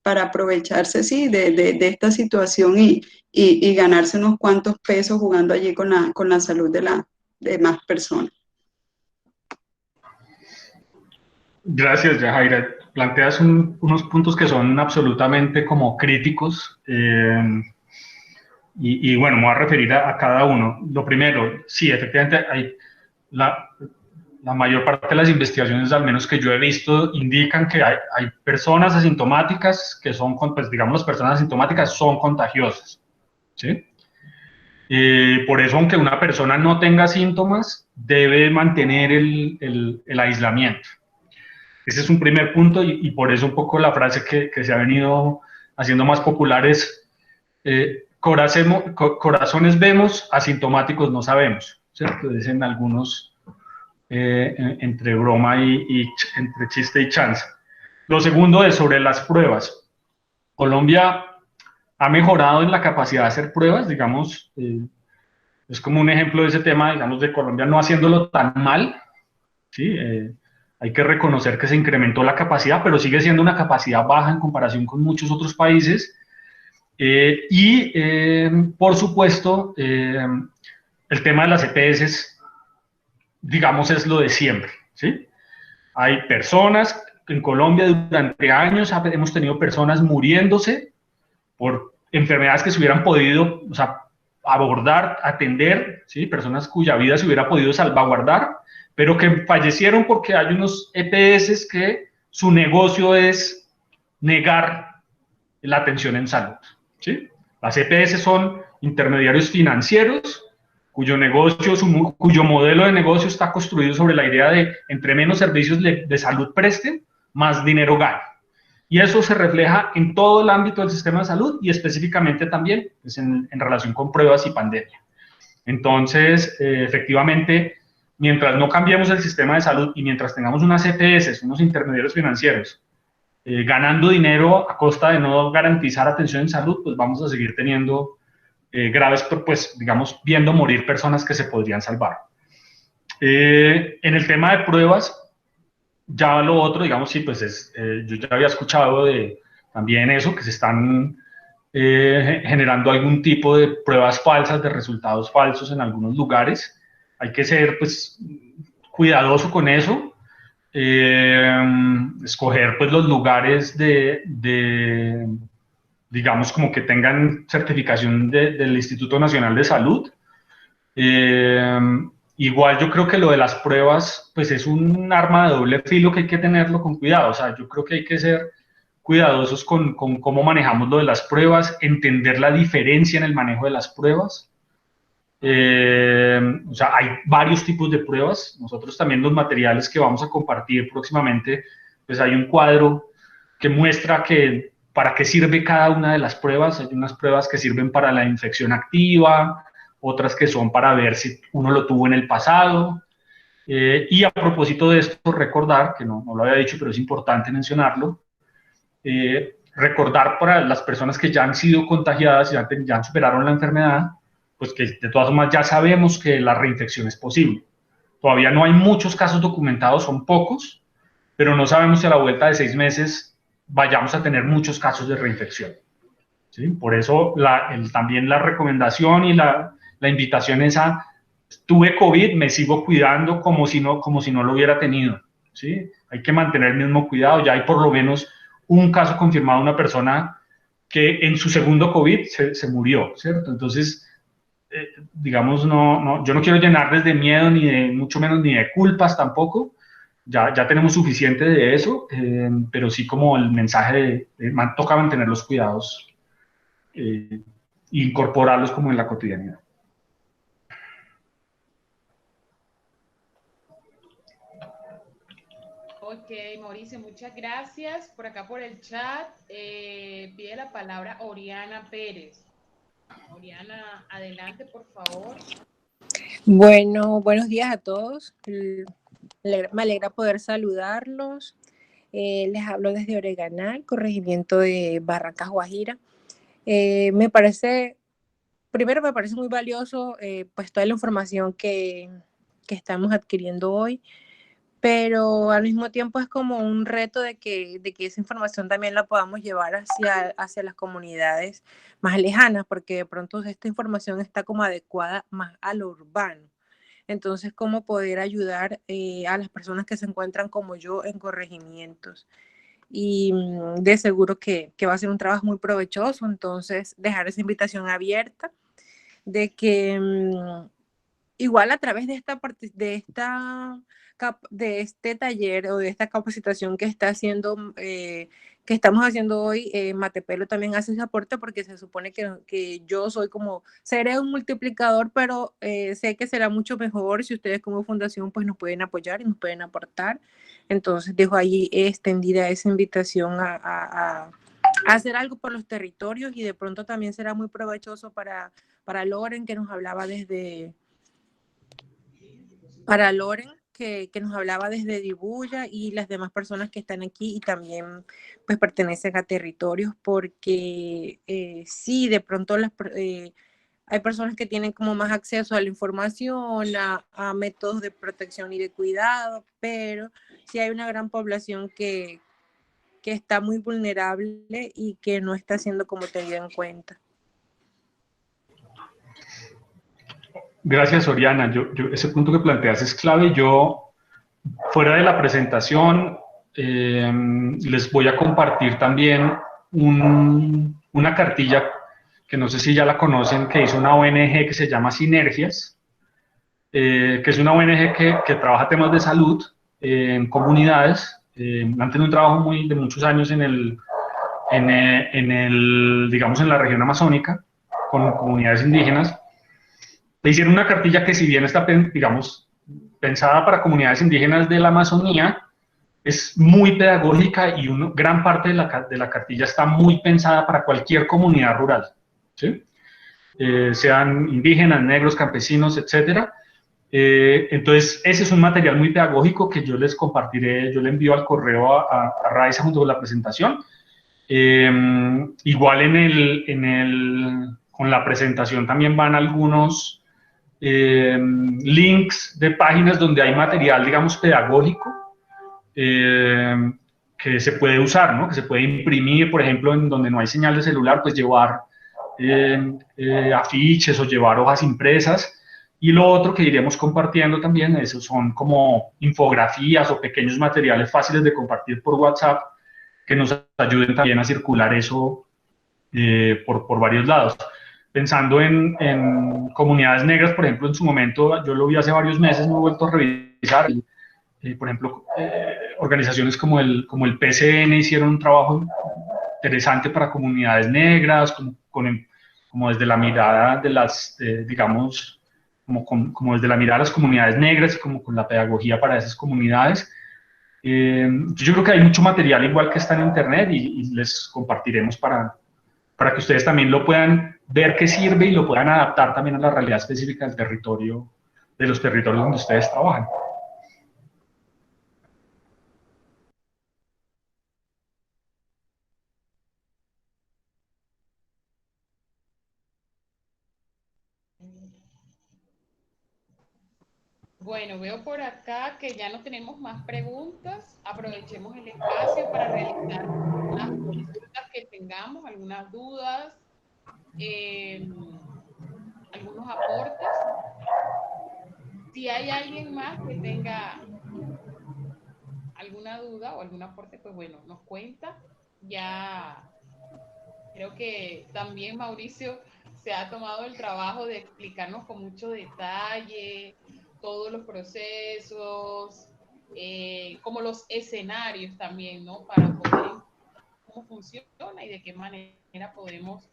aprovecharse, sí, de esta situación y ganarse unos cuantos pesos jugando allí con la salud de las demás personas. Gracias, Yajaira. Planteas unos puntos que son absolutamente como críticos y bueno, me voy a referir a cada uno. Lo primero, sí, efectivamente hay la mayor parte de las investigaciones, al menos que yo he visto, indican que hay personas asintomáticas que son, pues digamos, las personas asintomáticas son contagiosas, ¿sí? Por eso, aunque una persona no tenga síntomas, debe mantener el aislamiento. Ese es un primer punto y por eso un poco la frase que se ha venido haciendo más popular es corazones vemos, asintomáticos no sabemos, ¿cierto? Dicen algunos entre broma y entre chiste y chanza. Lo segundo es sobre las pruebas. Colombia ha mejorado en la capacidad de hacer pruebas, digamos, es como un ejemplo de ese tema, digamos, de Colombia no haciéndolo tan mal, ¿sí? Hay que reconocer que se incrementó la capacidad, pero sigue siendo una capacidad baja en comparación con muchos otros países. Por supuesto, el tema de las EPS, digamos, es lo de siempre, ¿sí? Hay personas, en Colombia durante años hemos tenido personas muriéndose por enfermedades que se hubieran podido, o sea, abordar, atender, ¿sí? Personas cuya vida se hubiera podido salvaguardar, pero que fallecieron porque hay unos EPS que su negocio es negar la atención en salud, ¿sí? Las EPS son intermediarios financieros cuyo negocio, cuyo modelo de negocio está construido sobre la idea de entre menos servicios de salud presten, más dinero ganan. Y eso se refleja en todo el ámbito del sistema de salud y específicamente también pues, en relación con pruebas y pandemia. Entonces, efectivamente, mientras no cambiemos el sistema de salud y mientras tengamos unas EPS, unos intermediarios financieros, ganando dinero a costa de no garantizar atención en salud, pues vamos a seguir teniendo graves, pues digamos, viendo morir personas que se podrían salvar. En el tema de pruebas, ya lo otro, digamos, sí, pues yo ya había escuchado también eso, que se están generando algún tipo de pruebas falsas, de resultados falsos en algunos lugares. Hay que ser, pues, cuidadoso con eso. Escoger, pues, los lugares digamos, como que tengan certificación del Instituto Nacional de Salud. Igual yo creo que lo de las pruebas, pues es un arma de doble filo que hay que tenerlo con cuidado. O sea, yo creo que hay que ser cuidadosos con cómo manejamos lo de las pruebas, entender la diferencia en el manejo de las pruebas. O sea, hay varios tipos de pruebas. Nosotros también los materiales que vamos a compartir próximamente, pues hay un cuadro que muestra para qué sirve cada una de las pruebas. Hay unas pruebas que sirven para la infección activa, otras que son para ver si uno lo tuvo en el pasado. Y a propósito de esto, recordar, que no lo había dicho, pero es importante mencionarlo, recordar para las personas que ya han sido contagiadas, ya superaron la enfermedad, pues que de todas formas ya sabemos que la reinfección es posible. Todavía no hay muchos casos documentados, son pocos, pero no sabemos si a la vuelta de 6 meses vayamos a tener muchos casos de reinfección. ¿Sí? Por eso también la recomendación y la invitación es a, tuve COVID, me sigo cuidando como si no lo hubiera tenido. ¿Sí? Hay que mantener el mismo cuidado. Ya hay por lo menos un caso confirmado de una persona que en su segundo COVID se murió, ¿cierto? Entonces, digamos, yo no quiero llenarles de miedo, mucho menos ni de culpas tampoco. Ya tenemos suficiente de eso, pero sí como el mensaje toca mantener los cuidados e incorporarlos como en la cotidianidad. Ok, Mauricio, muchas gracias. Por acá por el chat pide la palabra Oriana Pérez. Oriana, adelante, por favor. Bueno, buenos días a todos. Me alegra poder saludarlos. Les hablo desde Oreganal, corregimiento de Barrancas, Guajira. Primero me parece muy valioso pues toda la información que estamos adquiriendo hoy, pero al mismo tiempo es como un reto de que esa información también la podamos llevar hacia las comunidades más lejanas, porque de pronto esta información está como adecuada más a lo urbano. Entonces, cómo poder ayudar a las personas que se encuentran como yo en corregimientos. Y de seguro que va a ser un trabajo muy provechoso, entonces dejar esa invitación abierta de que igual a través de este taller o de esta capacitación que estamos haciendo hoy, Matepelo también hace ese aporte porque se supone que yo seré un multiplicador, pero sé que será mucho mejor si ustedes como fundación pues nos pueden apoyar y nos pueden aportar. Entonces dejo ahí extendida esa invitación a hacer algo por los territorios, y de pronto también será muy provechoso para Loren, que nos hablaba desde Dibuya, y las demás personas que están aquí y también pues pertenecen a territorios, porque sí, de pronto hay personas que tienen como más acceso a la información, a métodos de protección y de cuidado, pero sí hay una gran población que está muy vulnerable y que no está siendo como tenida en cuenta. Gracias, Oriana. Ese punto que planteas es clave. Yo, fuera de la presentación, les voy a compartir también una cartilla que no sé si ya la conocen, que hizo una ONG que se llama Sinergias, que es una ONG que trabaja temas de salud en comunidades. Han tenido un trabajo de muchos años digamos, en la región amazónica, con comunidades indígenas. Le hicieron una cartilla que, si bien está, digamos, pensada para comunidades indígenas de la Amazonía, es muy pedagógica y gran parte de la cartilla está muy pensada para cualquier comunidad rural, ¿sí? Sean indígenas, negros, campesinos, etcétera. Entonces, ese es un material muy pedagógico que yo les compartiré, yo le envío al correo a Raiza junto con la presentación. Igual con la presentación también van algunos links de páginas donde hay material, digamos, pedagógico, que se puede usar, ¿no? Que se puede imprimir, por ejemplo, en donde no hay señal de celular, pues llevar afiches o llevar hojas impresas. Y lo otro que iremos compartiendo también, esos son como infografías o pequeños materiales fáciles de compartir por WhatsApp, que nos ayuden también a circular eso por varios lados. Pensando en comunidades negras, por ejemplo, en su momento, yo lo vi hace varios meses, no he vuelto a revisar. Por ejemplo, organizaciones como el PCN hicieron un trabajo interesante para comunidades negras, como desde la mirada de las, digamos, como desde la mirada de las comunidades negras y como con la pedagogía para esas comunidades. Yo creo que hay mucho material igual que está en internet y les compartiremos para que ustedes también lo puedan ver qué sirve y lo puedan adaptar también a la realidad específica del territorio, de los territorios donde ustedes trabajan. Bueno, veo por acá que ya no tenemos más preguntas. Aprovechemos el espacio para realizar las consultas que tengamos, algunas dudas, algunos aportes. Si hay alguien más que tenga alguna duda o algún aporte, pues bueno, nos cuenta. Ya creo que también Mauricio se ha tomado el trabajo de explicarnos con mucho detalle todos los procesos, como los escenarios también, ¿no? Para poder ver cómo funciona y de qué manera podemos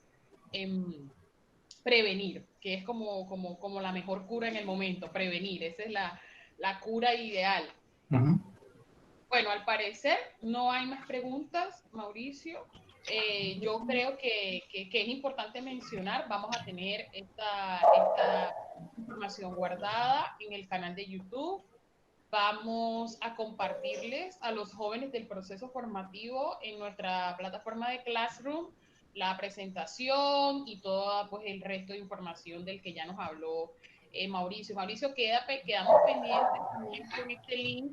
prevenir, que es como la mejor cura en el momento, prevenir, esa es la cura ideal. Uh-huh. Bueno, al parecer no hay más preguntas, Mauricio. Yo creo que es importante mencionar, vamos a tener esta información guardada en el canal de YouTube. Vamos a compartirles a los jóvenes del proceso formativo en nuestra plataforma de Classroom la presentación y todo pues, el resto de información del que ya nos habló Mauricio. Mauricio, quedamos pendientes también con este link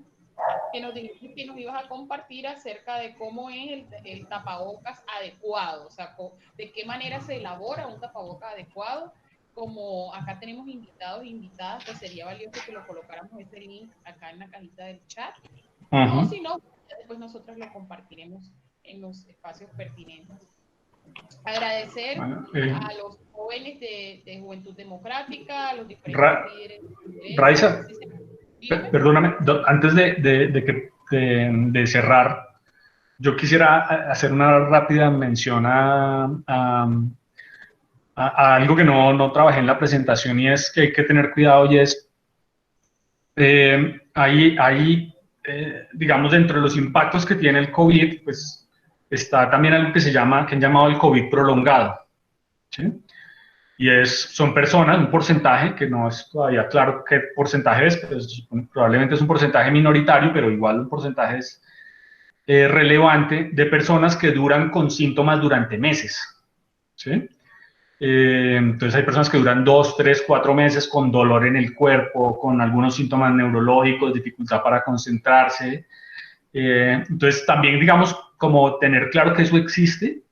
que nos dijiste que nos ibas a compartir acerca de cómo es el tapabocas adecuado, o sea, de qué manera se elabora un tapabocas adecuado. Como acá tenemos invitados e invitadas, pues sería valioso que lo colocáramos este link acá en la cajita del chat. O si no, después nosotros lo compartiremos en los espacios pertinentes. Agradecer a los jóvenes de Juventud Democrática, a los diferentes líderes. Raiza, perdóname, antes de cerrar, yo quisiera hacer una rápida mención a algo que no trabajé en la presentación y es que hay que tener cuidado y es, digamos, dentro de los impactos que tiene el COVID, pues está también algo que han llamado el COVID prolongado, ¿sí? Y son personas, un porcentaje, que no es todavía claro qué porcentaje es, pero probablemente es un porcentaje minoritario, pero igual un porcentaje es relevante, de personas que duran con síntomas durante meses, ¿sí? Entonces hay personas que duran 2, 3, 4 meses con dolor en el cuerpo, con algunos síntomas neurológicos, dificultad para concentrarse. Entonces también, digamos, como tener claro que eso existe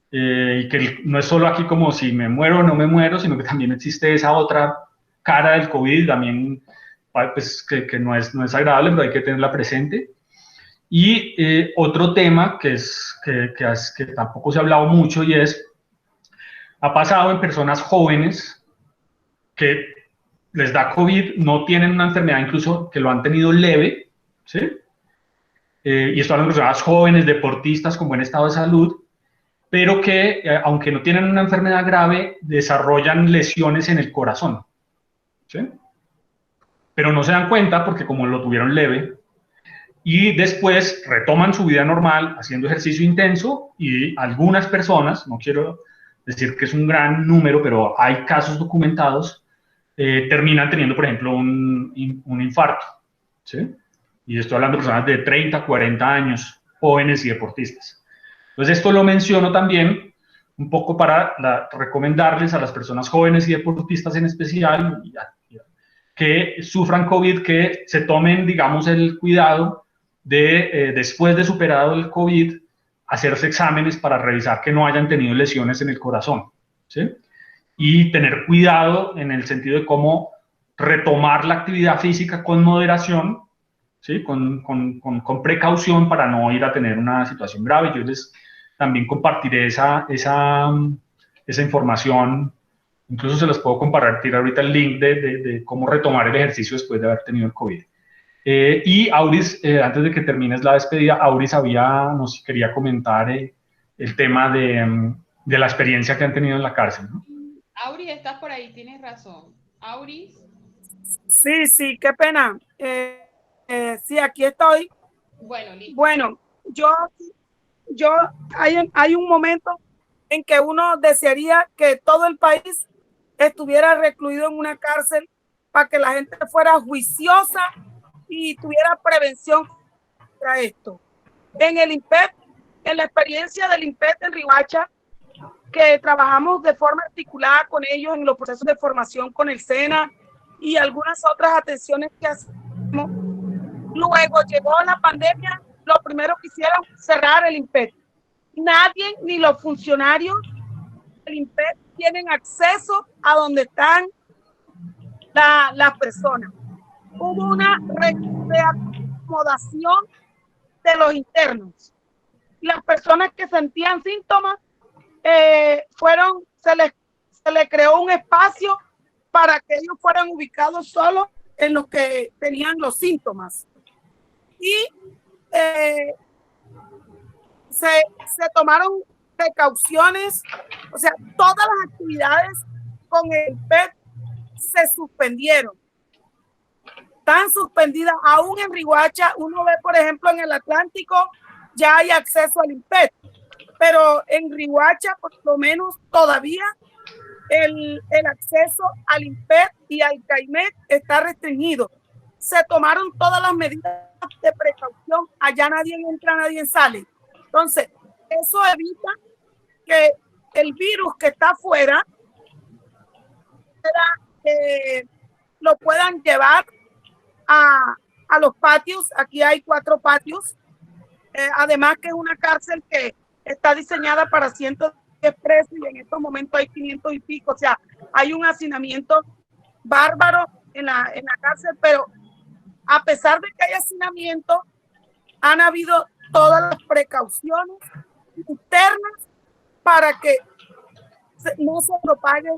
y que no es solo aquí como si me muero o no me muero, sino que también existe esa otra cara del COVID, también pues, que no es agradable, pero hay que tenerla presente. Y otro tema que tampoco se ha hablado mucho y ha pasado en personas jóvenes que les da COVID, no tienen una enfermedad incluso que lo han tenido leve, ¿sí? Y esto hablan de personas jóvenes, deportistas con buen estado de salud, pero que, aunque no tienen una enfermedad grave, desarrollan lesiones en el corazón, ¿sí? Pero no se dan cuenta porque como lo tuvieron leve, y después retoman su vida normal haciendo ejercicio intenso, y algunas personas, no quiero decir que es un gran número, pero hay casos documentados, terminan teniendo, por ejemplo, un infarto, ¿sí? Y estoy hablando de personas de 30, 40 años, jóvenes y deportistas. Entonces esto lo menciono también un poco para recomendarles a las personas jóvenes y deportistas en especial que sufran COVID, que se tomen, digamos, el cuidado de, después de superado el COVID, hacerse exámenes para revisar que no hayan tenido lesiones en el corazón, ¿sí? Y tener cuidado en el sentido de cómo retomar la actividad física con moderación, ¿sí? Con precaución para no ir a tener una situación grave. Yo les también compartiré esa información. Incluso se los puedo compartir ahorita el link de cómo retomar el ejercicio después de haber tenido el COVID. Y Auris, antes de que termines la despedida, Auris nos quería comentar el tema de la experiencia que han tenido en la cárcel, ¿no? Auris, estás por ahí, tienes razón. Auris. Sí, qué pena. Sí, aquí estoy. Bueno, listo. Bueno, hay un momento en que uno desearía que todo el país estuviera recluido en una cárcel para que la gente fuera juiciosa y tuviera prevención contra esto. En el INPET, en la experiencia del INPET en Riohacha, que trabajamos de forma articulada con ellos en los procesos de formación con el SENA y algunas otras atenciones que hacemos. Luego llegó la pandemia, lo primero que hicieron cerrar el INPET. Nadie, ni los funcionarios del INPET, tienen acceso a donde están las personas. Hubo una reacomodación de los internos. Las personas que sentían síntomas se les creó un espacio para que ellos fueran ubicados solo en los que tenían los síntomas. Y se tomaron precauciones, o sea, todas las actividades con el INPET se suspendieron. Están suspendidas aún en Riohacha. Uno ve, por ejemplo, en el Atlántico ya hay acceso al INPET, pero en Riohacha, por lo menos todavía, el acceso al INPET y al CAIMET está restringido. Se tomaron todas las medidas de precaución. Allá nadie entra, nadie sale. Entonces, eso evita que el virus que está afuera lo puedan llevar a los patios. Aquí hay 4 patios. Además que es una cárcel que está diseñada para 110 presos y en estos momentos hay 500 y pico. O sea, hay un hacinamiento bárbaro en la cárcel, pero a pesar de que hay hacinamiento, han habido todas las precauciones internas para que no se propague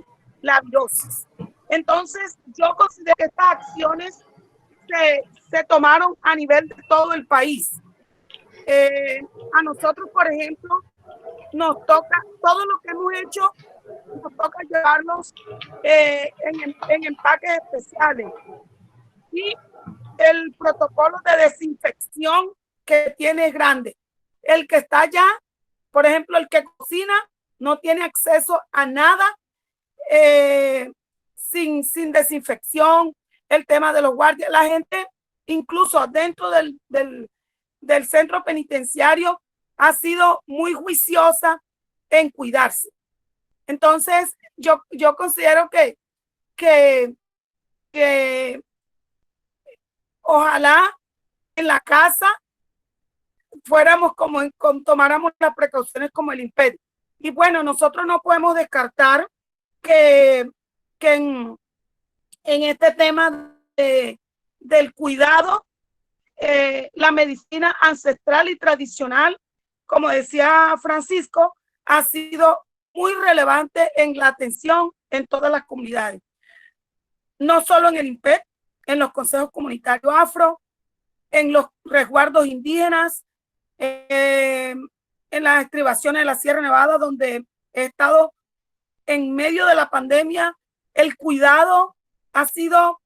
la virosis. Entonces, yo considero que estas acciones se tomaron a nivel de todo el país. A nosotros, por ejemplo, nos toca, todo lo que hemos hecho, nos toca llevarlos en empaques especiales. Y el protocolo de desinfección que tiene es grande. El que está allá, por ejemplo, el que cocina, no tiene acceso a nada sin desinfección. El tema de los guardias, la gente, incluso dentro del centro penitenciario, ha sido muy juiciosa en cuidarse. Entonces, yo considero que ojalá en la casa tomáramos las precauciones como el INPET. Y bueno, nosotros no podemos descartar que en este tema del cuidado, la medicina ancestral y tradicional, como decía Francisco, ha sido muy relevante en la atención en todas las comunidades. No solo en el INPET, en los consejos comunitarios afro, en los resguardos indígenas, en las estribaciones de la Sierra Nevada, donde he estado en medio de la pandemia. El cuidado ha sido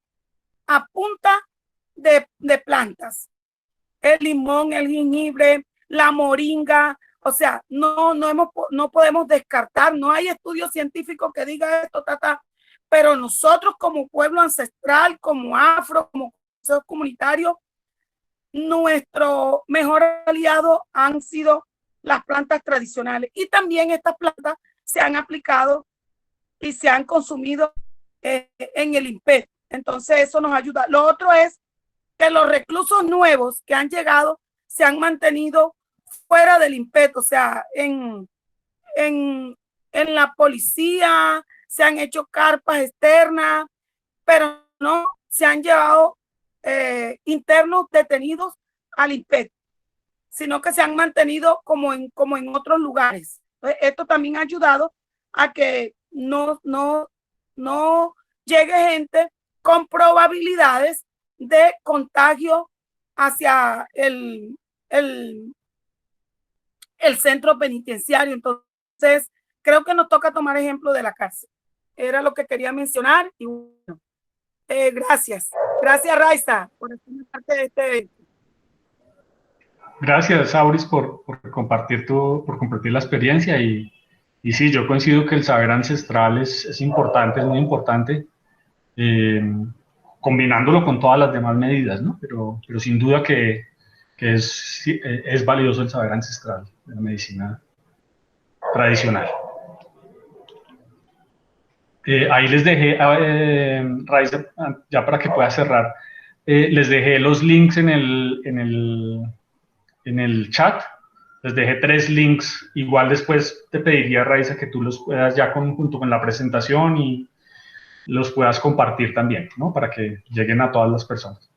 a punta de plantas. el limón, el jengibre, la moringa. O sea, no podemos descartar, no hay estudio científico que diga esto, pero nosotros como pueblo ancestral, como afro, como consejo comunitario, nuestro mejor aliado han sido las plantas tradicionales, y también estas plantas se han aplicado y se han consumido en el INPET. Entonces eso nos ayuda. Lo otro es que los reclusos nuevos que han llegado se han mantenido fuera del INPET, o sea, en la policía se han hecho carpas externas, pero no se han llevado internos detenidos al INPET, sino que se han mantenido como en otros lugares. Entonces, esto también ha ayudado a que no llegue gente con probabilidades de contagio hacia el centro penitenciario. Entonces, creo que nos toca tomar ejemplo de la cárcel. Era lo que quería mencionar. Y bueno, gracias. Gracias, Raiza, por ser parte de este evento. Gracias, Auris, por compartir la experiencia. Y sí, yo coincido que el saber ancestral es importante, es muy importante, combinándolo con todas las demás medidas, ¿no? Pero sin duda que es valioso el saber ancestral de la medicina tradicional. Ahí les dejé, Raiza, ya para que pueda cerrar, les dejé los links en el chat. Les dejé 3 links. Igual después te pediría, Raiza, que tú los puedas ya junto con la presentación y los puedas compartir también, ¿no? Para que lleguen a todas las personas.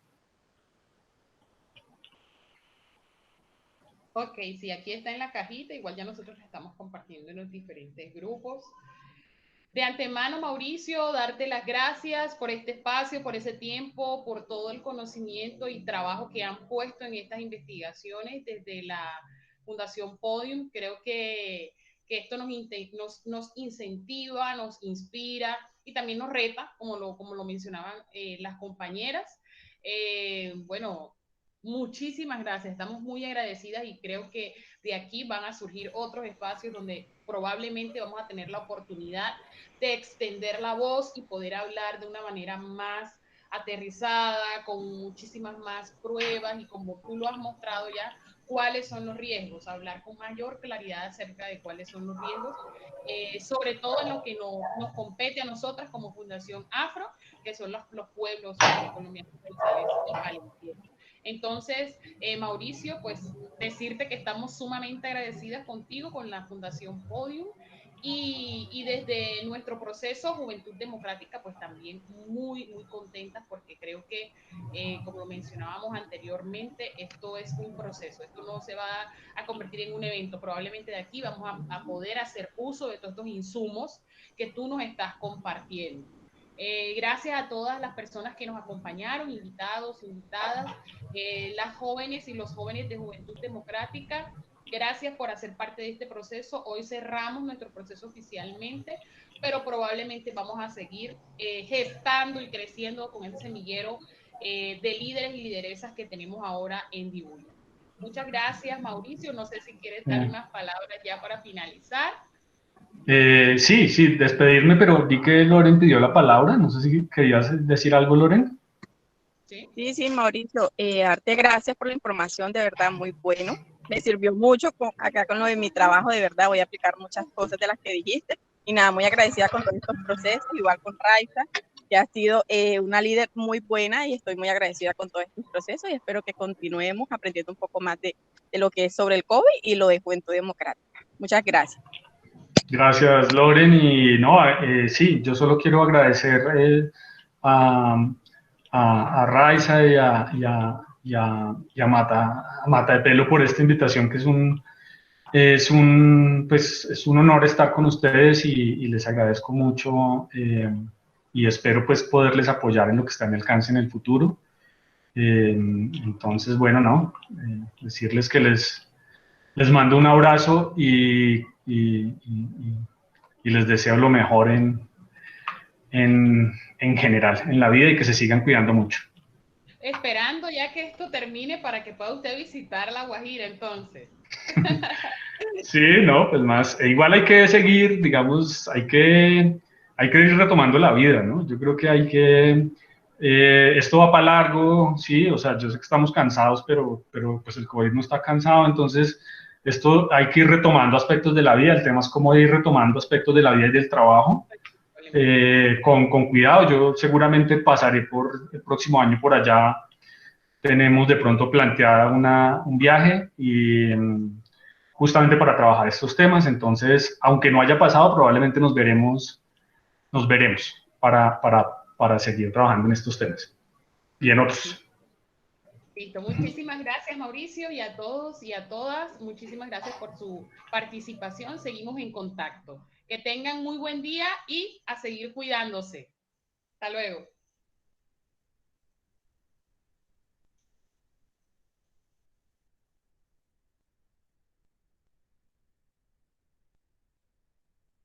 Ok, sí, aquí está en la cajita. Igual ya nosotros la estamos compartiendo en los diferentes grupos. De antemano, Mauricio, darte las gracias por este espacio, por ese tiempo, por todo el conocimiento y trabajo que han puesto en estas investigaciones desde la Fundación Podium. Creo que esto nos incentiva, nos inspira y también nos reta, como lo mencionaban las compañeras. Bueno, muchísimas gracias, estamos muy agradecidas y creo que de aquí van a surgir otros espacios donde probablemente vamos a tener la oportunidad de extender la voz y poder hablar de una manera más aterrizada, con muchísimas más pruebas y como tú lo has mostrado ya, cuáles son los riesgos, hablar con mayor claridad acerca de cuáles son los riesgos, sobre todo en lo que nos compete a nosotras como Fundación Afro, que son los pueblos colombianos y valencianos. Entonces, Mauricio, pues decirte que estamos sumamente agradecidas contigo, con la Fundación Podium, y desde nuestro proceso Juventud Democrática, pues también muy, muy contentas porque creo que, como lo mencionábamos anteriormente, esto es un proceso, esto no se va a convertir en un evento, probablemente de aquí vamos a poder hacer uso de todos estos insumos que tú nos estás compartiendo. Gracias a todas las personas que nos acompañaron, invitados, invitadas, las jóvenes y los jóvenes de Juventud Democrática. Gracias por hacer parte de este proceso. Hoy cerramos nuestro proceso oficialmente, pero probablemente vamos a seguir gestando y creciendo con el semillero de líderes y lideresas que tenemos ahora en Dibuya. Muchas gracias, Mauricio. No sé si quieres dar unas palabras ya para finalizar. Sí, despedirme, pero vi que Loren pidió la palabra. No sé si querías decir algo, Loren. Sí, Mauricio, darte gracias por la información, de verdad, muy bueno. Me sirvió mucho acá con lo de mi trabajo, de verdad, voy a aplicar muchas cosas de las que dijiste. Y nada, muy agradecida con todos estos procesos, igual con Raiza, que ha sido una líder muy buena, y estoy muy agradecida con todos estos procesos y espero que continuemos aprendiendo un poco más de lo que es sobre el COVID y lo de Juventud Democrática. Muchas gracias. Gracias, Loren. Y no, sí, yo solo quiero agradecer a Raiza y a Mata de Pelo por esta invitación, que es un honor estar con ustedes y les agradezco mucho, y espero pues poderles apoyar en lo que está a mi alcance en el futuro. Entonces, bueno, decirles que les mando un abrazo y les deseo lo mejor en general en la vida, y que se sigan cuidando mucho. esperando ya que esto termine para que pueda usted visitar La Guajira, entonces. Sí, no, pues más, igual hay que seguir, digamos, hay que ir retomando la vida, ¿no? Yo creo que hay que, esto va para largo, sí, o sea, yo sé que estamos cansados, pero pues el COVID no está cansado, entonces esto hay que ir retomando aspectos de la vida, el tema es cómo ir retomando aspectos de la vida y del trabajo, con cuidado. Yo seguramente pasaré por el próximo año por allá. Tenemos de pronto planteada un viaje y justamente para trabajar estos temas. Entonces, aunque no haya pasado, probablemente nos veremos para seguir trabajando en estos temas y en otros. Listo, muchísimas gracias Mauricio y a todos y a todas, muchísimas gracias por su participación, seguimos en contacto. Que tengan muy buen día y a seguir cuidándose. Hasta luego.